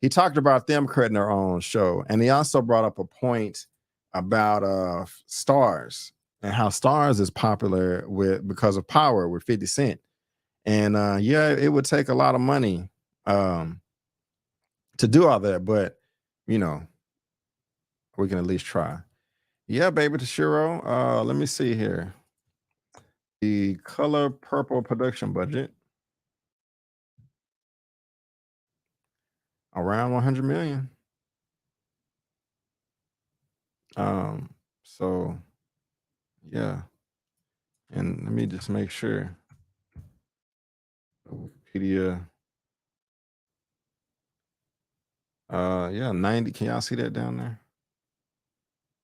Speaker 2: He talked about them creating their own show. And he also brought up a point about Stars and how Stars is popular because of Power with 50 Cent. And yeah, it would take a lot of money to do all that, but you know, we can at least try. Yeah, baby Toshiro. Let me see here. The Color Purple production budget around 100 million. So yeah, and let me just make sure. Wikipedia. Yeah, 90. Can y'all see that down there?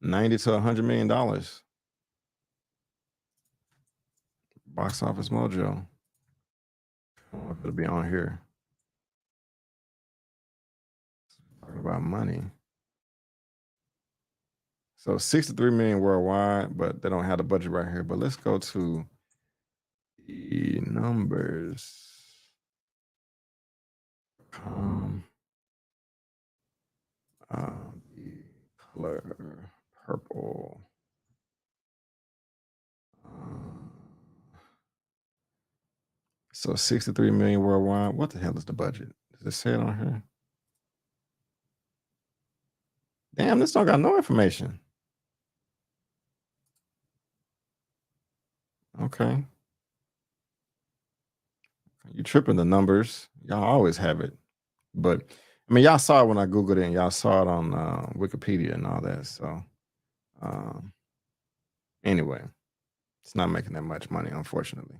Speaker 2: 90 to $100 million. Box Office Mojo. It'll be on here. Talking about money. So 63 million worldwide, but they don't have the budget right here. But let's go to the numbers. The Color Purple. So 63 million worldwide. What the hell is the budget? Does it say it on here? Damn, this don't got no information. Okay. You tripping the numbers. Y'all always have it. But I mean, y'all saw it when I Googled it and y'all saw it on Wikipedia and all that. So anyway, it's not making that much money, unfortunately.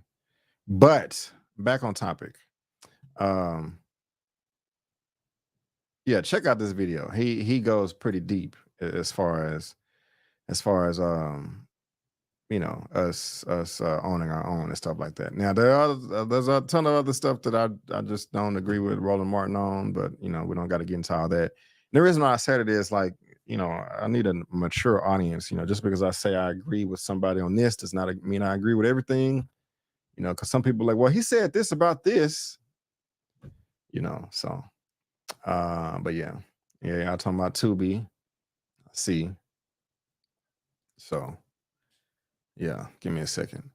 Speaker 2: But back on topic. Yeah, check out this video. He goes pretty deep as far as you know, us owning our own and stuff like that. Now there's a ton of other stuff that I just don't agree with Roland Martin on, but you know, we don't got to get into all that. The reason why I said it is like, you know, I need a mature audience. You know, just because I say I agree with somebody on this does not mean I agree with everything. You know, because some people are like, well, he said this about this. You know, so but yeah, y'all talking about Tubi. See, so yeah, give me a second.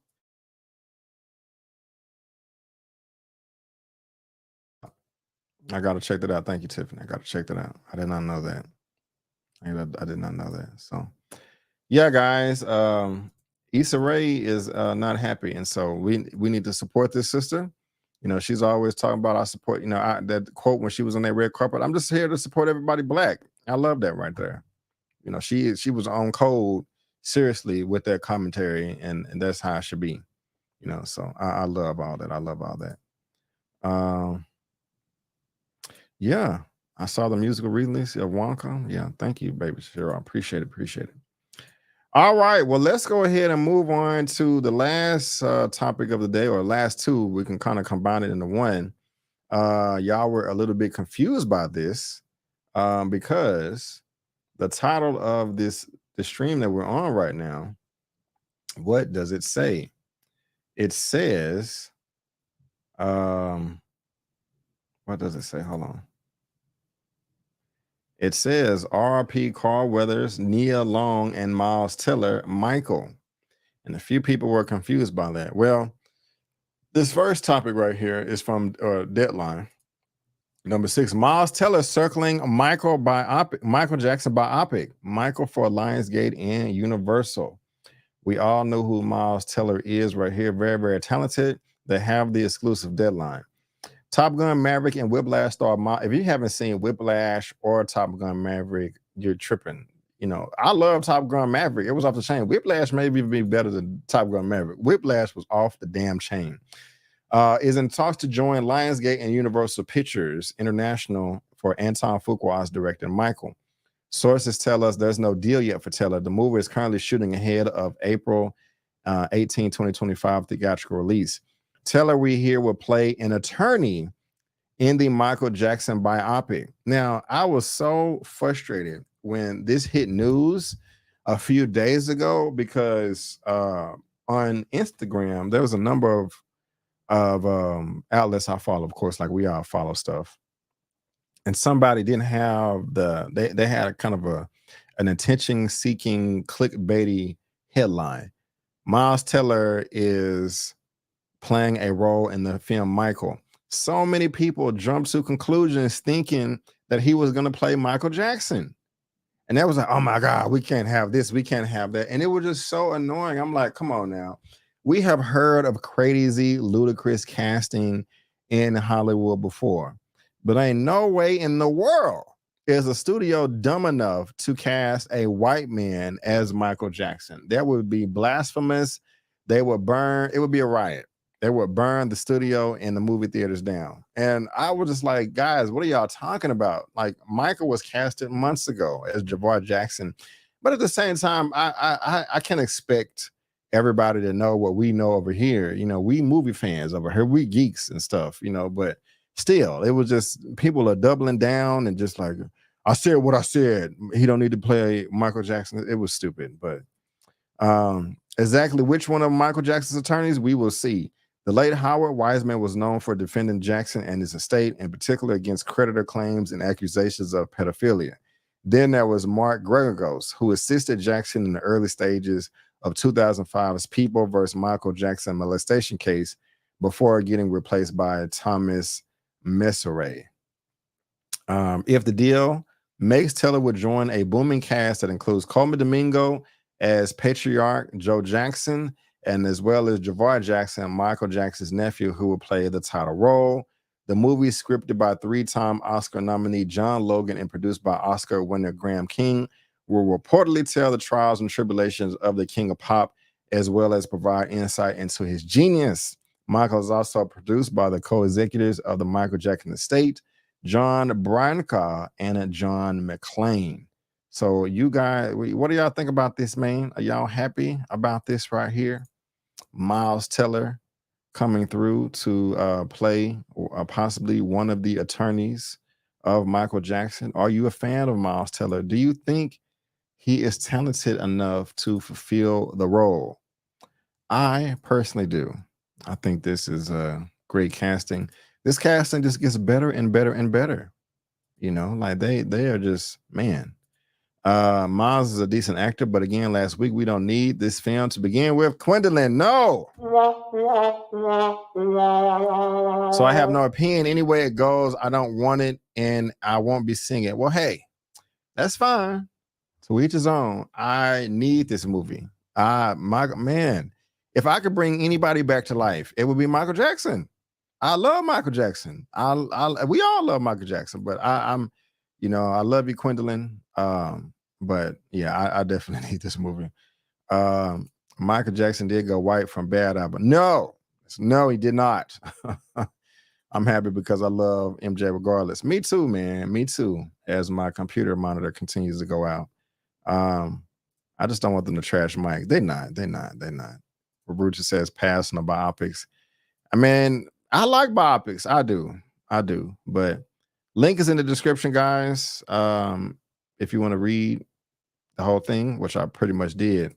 Speaker 2: I gotta check that out. Thank you, Tiffany. I gotta check that out. I did not know that. I did not know that. So yeah, guys. Issa Rae is not happy, and so we need to support this sister. You know, she's always talking about our support. You know, that quote when she was on that red carpet. I'm just here to support everybody black. I love that right there. You know, she was on code seriously with that commentary, and that's how it should be. You know, so I love all that. I love all that. Yeah, I saw the musical release of Wonka. Yeah, thank you, baby Cheryl. I appreciate it. Appreciate it. All right, well, let's go ahead and move on to the last topic of the day, or last two. We can kind of combine it into one. Y'all were a little bit confused by this because the title of the stream that we're on right now, what does it say? It says, what does it say? Hold on. It says RP Carl Weathers, Nia Long, and Miles Teller Michael. And a few people were confused by that. Well, this first topic right here is from Deadline. Number 6, Miles Teller circling Michael Jackson biopic. Michael for Lionsgate and Universal. We all know who Miles Teller is right here. Very, very talented. They have the exclusive Deadline. Top Gun Maverick and Whiplash star. If you haven't seen Whiplash or Top Gun Maverick, you're tripping. You know, I love Top Gun Maverick. It was off the chain. Whiplash may be better than Top Gun Maverick. Whiplash was off the damn chain. Is in talks to join Lionsgate and Universal Pictures International for Anton Fuqua's director Michael. Sources tell us there's no deal yet for Teller. The movie is currently shooting ahead of April 18, 2025 theatrical release. Teller, we hear, will play an attorney in the Michael Jackson biopic. Now, I was so frustrated when this hit news a few days ago because on Instagram, there was a number of outlets I follow, of course, like we all follow stuff. And somebody didn't have they had a kind of an attention-seeking clickbaity headline. Miles Teller is playing a role in the film Michael. So many people jumped to conclusions thinking that he was going to play Michael Jackson. And that was like, oh my God, we can't have this, we can't have that. And it was just so annoying. I'm like, come on now. We have heard of crazy, ludicrous casting in Hollywood before, but ain't no way in the world is a studio dumb enough to cast a white man as Michael Jackson. That would be blasphemous. They would burn, it would be a riot. They would burn the studio and the movie theaters down. And I was just like, guys, what are y'all talking about? Like, Michael was casted months ago as Jafar Jackson. But at the same time, I can't expect everybody to know what we know over here. You know, we movie fans over here, we geeks and stuff, you know, but still, it was just people are doubling down and just like, I said what I said. He don't need to play Michael Jackson. It was stupid, but exactly which one of Michael Jackson's attorneys we will see. The late Howard Wiseman was known for defending Jackson and his estate, in particular against creditor claims and accusations of pedophilia. Then there was Mark Gregos, who assisted Jackson in the early stages of 2005's People versus Michael Jackson molestation case before getting replaced by Thomas Messeray. If the deal makes, Taylor would join a booming cast that includes Coleman Domingo as patriarch Joe Jackson, and as well as Jafar Jackson, Michael Jackson's nephew, who will play the title role. The movie, scripted by three-time Oscar nominee John Logan and produced by Oscar winner Graham King, will reportedly tell the trials and tribulations of the King of Pop, as well as provide insight into his genius. Michael is also produced by the co-executives of the Michael Jackson estate, John Branca and John McClane. So you guys, what do y'all think about this, man? Are y'all happy about this right here? Miles Teller coming through to play possibly one of the attorneys of Michael Jackson. Are you a fan of Miles Teller? Do you think he is talented enough to fulfill the role? I personally do. I think this is a great casting. This casting just gets better and better and better. You know, like they are just, man. Miles is a decent actor, but again, last week we don't need this film to begin with. Quentin, no. So I have no opinion. Any way it goes, I don't want it, and I won't be singing. Well, hey, that's fine. To each his own. I need this movie. Man, if I could bring anybody back to life, it would be Michael Jackson. I love Michael Jackson. We all love Michael Jackson, but I'm, you know, I love you, Quentin. But yeah, I definitely need this movie. Michael Jackson did go white from Bad Apple. No, he did not. I'm happy because I love MJ regardless. Me too, man. Me too. As my computer monitor continues to go out. I just don't want them to trash Mike. They're not. Rucha says pass on the biopics. I mean, I like biopics. I do. But link is in the description, guys. If you want to read the whole thing, which I pretty much did.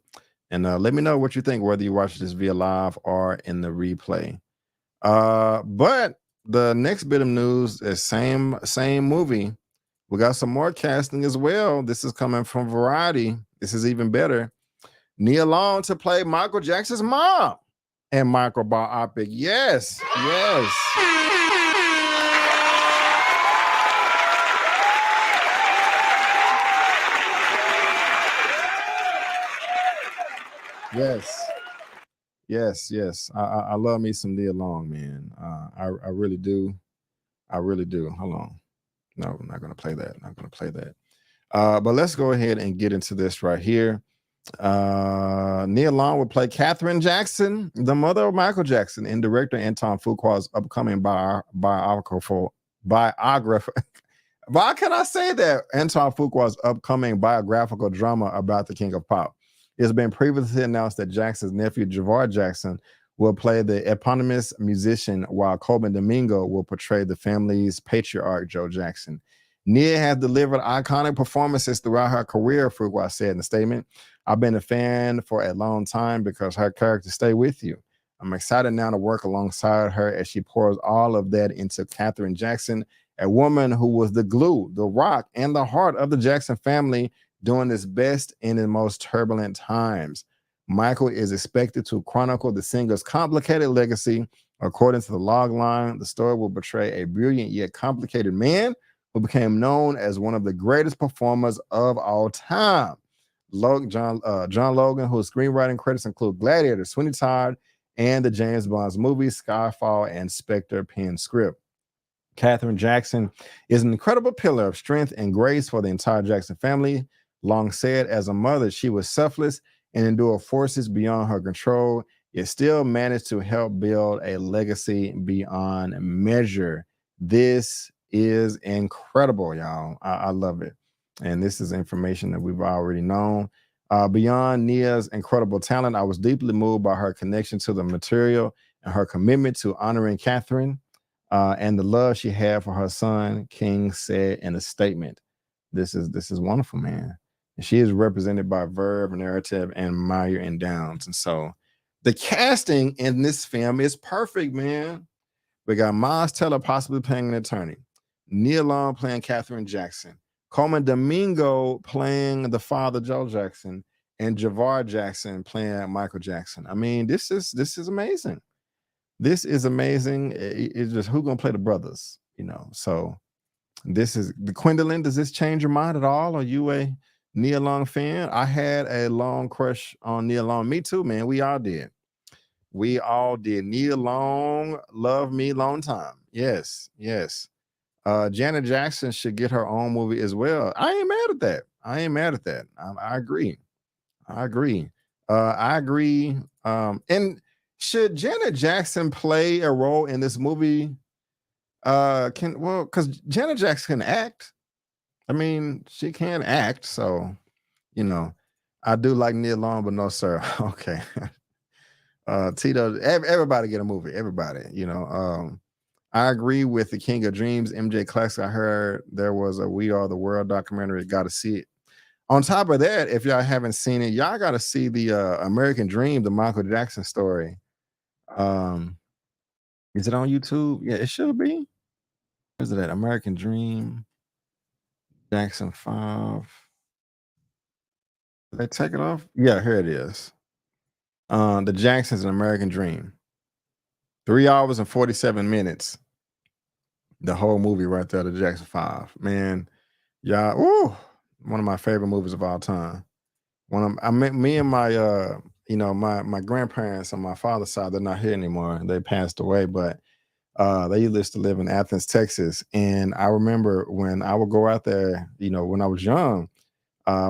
Speaker 2: And let me know what you think, whether you watch this via live or in the replay. But the next bit of news is same movie. We got some more casting as well. This is coming from Variety. This is even better. Nia Long to play Michael Jackson's mom and Michael biopic. Yes. Yes. I love me some Nia Long, man. I really do. Hold on. No, I'm not gonna play that. But let's go ahead and get into this right here. Nia Long will play Katherine Jackson, the mother of Michael Jackson, in director Anton Fuqua's upcoming biographer. Why can I say that? Anton Fuqua's upcoming biographical drama about the King of Pop. It's been previously announced that Jackson's nephew, Jafar Jackson, will play the eponymous musician, while Coleman Domingo will portray the family's patriarch, Joe Jackson. Nia has delivered iconic performances throughout her career, Fuqua said in a statement. I've been a fan for a long time because her characters stay with you. I'm excited now to work alongside her as she pours all of that into Katherine Jackson, a woman who was the glue, the rock, and the heart of the Jackson family during its best and in most turbulent times. Michael is expected to chronicle the singer's complicated legacy. According to the log line, the story will portray a brilliant yet complicated man who became known as one of the greatest performers of all time. John Logan, whose screenwriting credits include Gladiator, Sweeney Todd, and the James Bond movies Skyfall and Spectre, penned script. Katherine Jackson is an incredible pillar of strength and grace for the entire Jackson family. Long said, as a mother, she was selfless and endured forces beyond her control, yet still managed to help build a legacy beyond measure. This is incredible, y'all. I love it. And this is information that we've already known. Beyond Nia's incredible talent, I was deeply moved by her connection to the material and her commitment to honoring Catherine and the love she had for her son, King said in a statement. This is wonderful, man. And she is represented by Verve, Narrative, and Meyer and Downs. And so the casting in this film is perfect, man. We got Miles Teller possibly playing an attorney, Nia Long playing Katherine Jackson, Coleman Domingo playing the father, Joe Jackson, and Javar Jackson playing Michael Jackson. I mean, this is amazing. This is amazing. It's just who's gonna play the brothers, you know? So this is the Gwendolyn. Does this change your mind at all? Are you a Nia Long fan? I had a long crush on Nia Long. Me too, man. We all did. We all did. Nia Long, love me long time. Yes, yes. Janet Jackson should get her own movie as well. I ain't mad at that. I ain't mad at that. I agree. I agree. I agree. And should Janet Jackson play a role in this movie? Because Janet Jackson can act. I mean, she can act. So, you know, I do like Nia Long, but no, sir. Okay. Tito, everybody get a movie. Everybody, you know. I agree with the King of Dreams, MJ Classic. I heard there was a We Are the World documentary. Got to see it. On top of that, if y'all haven't seen it, y'all got to see the American Dream, the Michael Jackson story. Is it on YouTube? Yeah, it should be. Where's it at? American Dream, Jackson 5. Did they take it off? Yeah, here it is. The Jacksons, an American Dream. 3 hours and 47 minutes. The whole movie right there, the Jackson 5. Man, y'all, ooh, one of my favorite movies of all time. Me and my my grandparents on my father's side, they're not here anymore. They passed away, but they used to live in Athens, Texas. And I remember when I would go out there, you know, when I was young,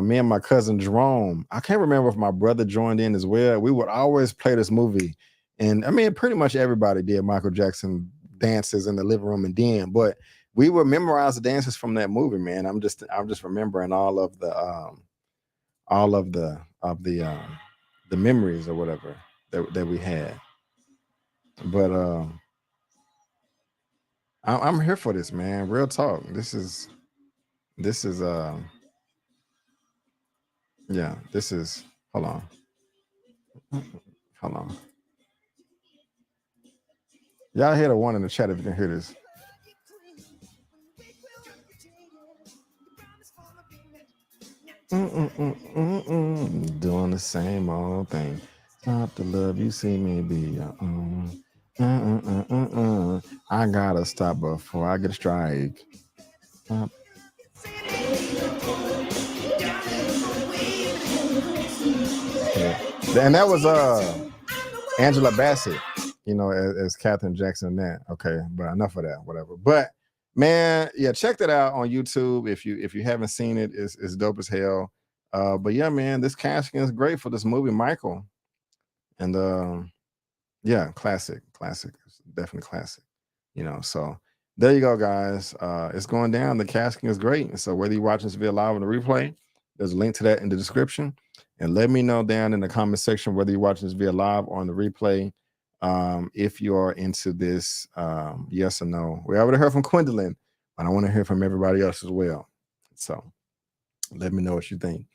Speaker 2: me and my cousin Jerome, I can't remember if my brother joined in as well. We would always play this movie. And I mean, pretty much everybody did Michael Jackson dances in the living room and den, but we would memorize the dances from that movie, man. I'm just remembering all of the memories or whatever that we had. But I'm here for this, man. Real talk. This is yeah, this is hold on. Hold on. Y'all hear the one in the chat if you can hear this. Doing the same old thing. Not the love you see me be your own. I gotta stop before I get a strike. And that was Angela Bassett, you know, as Katherine Jackson. That okay, but enough of that, whatever. But man, yeah, check that out on YouTube if you haven't seen it. It's dope as hell. But yeah, man, this casting is great for this movie, Michael. And yeah, classic, definitely classic. You know, so there you go, guys. It's going down. The casting is great. So whether you're watching this via live or the replay, there's a link to that in the description. And let me know down in the comment section whether you're watching this via live or on the replay. If you are into this, yes or no. We already heard from Gwendolyn, but I want to hear from everybody else as well. So let me know what you think.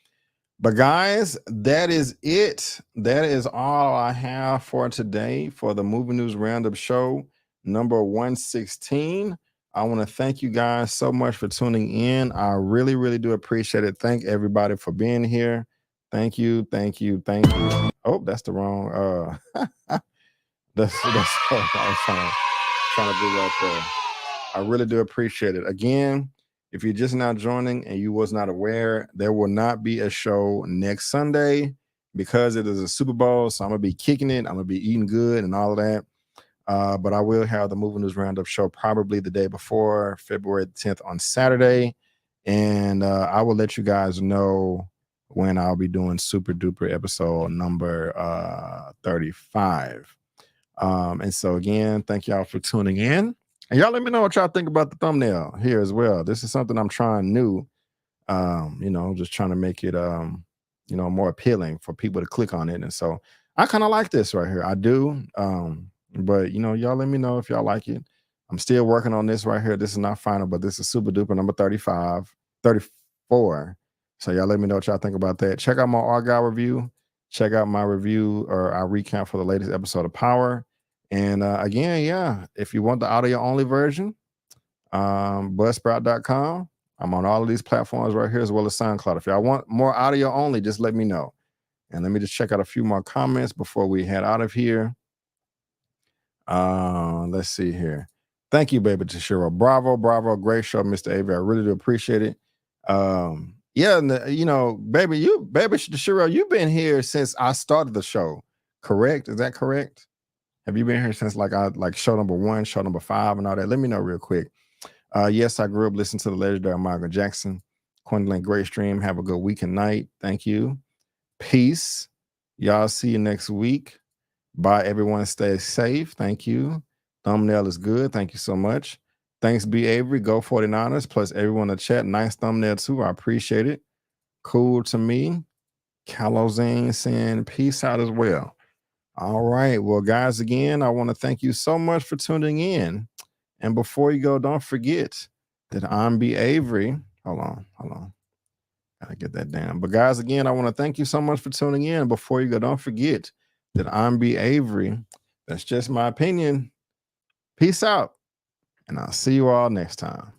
Speaker 2: But guys, that is it. That is all I have for today for the Movie News Roundup show number 116. I want to thank you guys so much for tuning in. I really, really do appreciate it. Thank everybody for being here. Thank you. Oh, that's the wrong. That's what I was trying to do right there. I really do appreciate it. Again, if you're just now joining and you was not aware, there will not be a show next Sunday because it is a Super Bowl. So I'm gonna be kicking it. I'm gonna be eating good and all of that. But I will have the Movie News Roundup show probably the day before, February 10th on Saturday. And I will let you guys know when I'll be doing Super Duper episode number 35. And so again, thank y'all for tuning in. And y'all let me know what y'all think about the thumbnail here as well. This is something I'm trying new. Just trying to make it more appealing for people to click on it. And so I kind of like this right here. I do. But y'all let me know if y'all like it. I'm still working on this right here. This is not final, but this is Super Duper number 34. So y'all let me know what y'all think about that. Check out my Argyle review. Check out my review or our recap for the latest episode of Power. And again, if you want the audio only version, buzzsprout.com. I'm on all of these platforms right here as well as SoundCloud. If y'all want more audio only, just let me know. And let me just check out a few more comments before we head out of here. Let's see here. Thank you, baby Tashiro. Bravo. Great show, Mr. Avery. I really do appreciate it. Baby Tashiro, you've been here since I started the show. Correct? Is that correct? Have you been here since like show number 1, show number 5, and all that? Let me know real quick. Yes, I grew up listening to the legendary Michael Jackson. Quentin, great stream. Have a good week and night. Thank you. Peace. Y'all see you next week. Bye, everyone. Stay safe. Thank you. Thumbnail is good. Thank you so much. Thanks, B. Avery. Go 49ers. Plus everyone in the chat. Nice thumbnail too. I appreciate it. Cool to me. Calozine saying peace out as well. All right. Well, guys, again, I want to thank you so much for tuning in. And before you go, don't forget that I'm B. Avery. Hold on. Gotta get that down. But guys, again, I want to thank you so much for tuning in. Before you go, don't forget that I'm B. Avery. That's just my opinion. Peace out. And I'll see you all next time.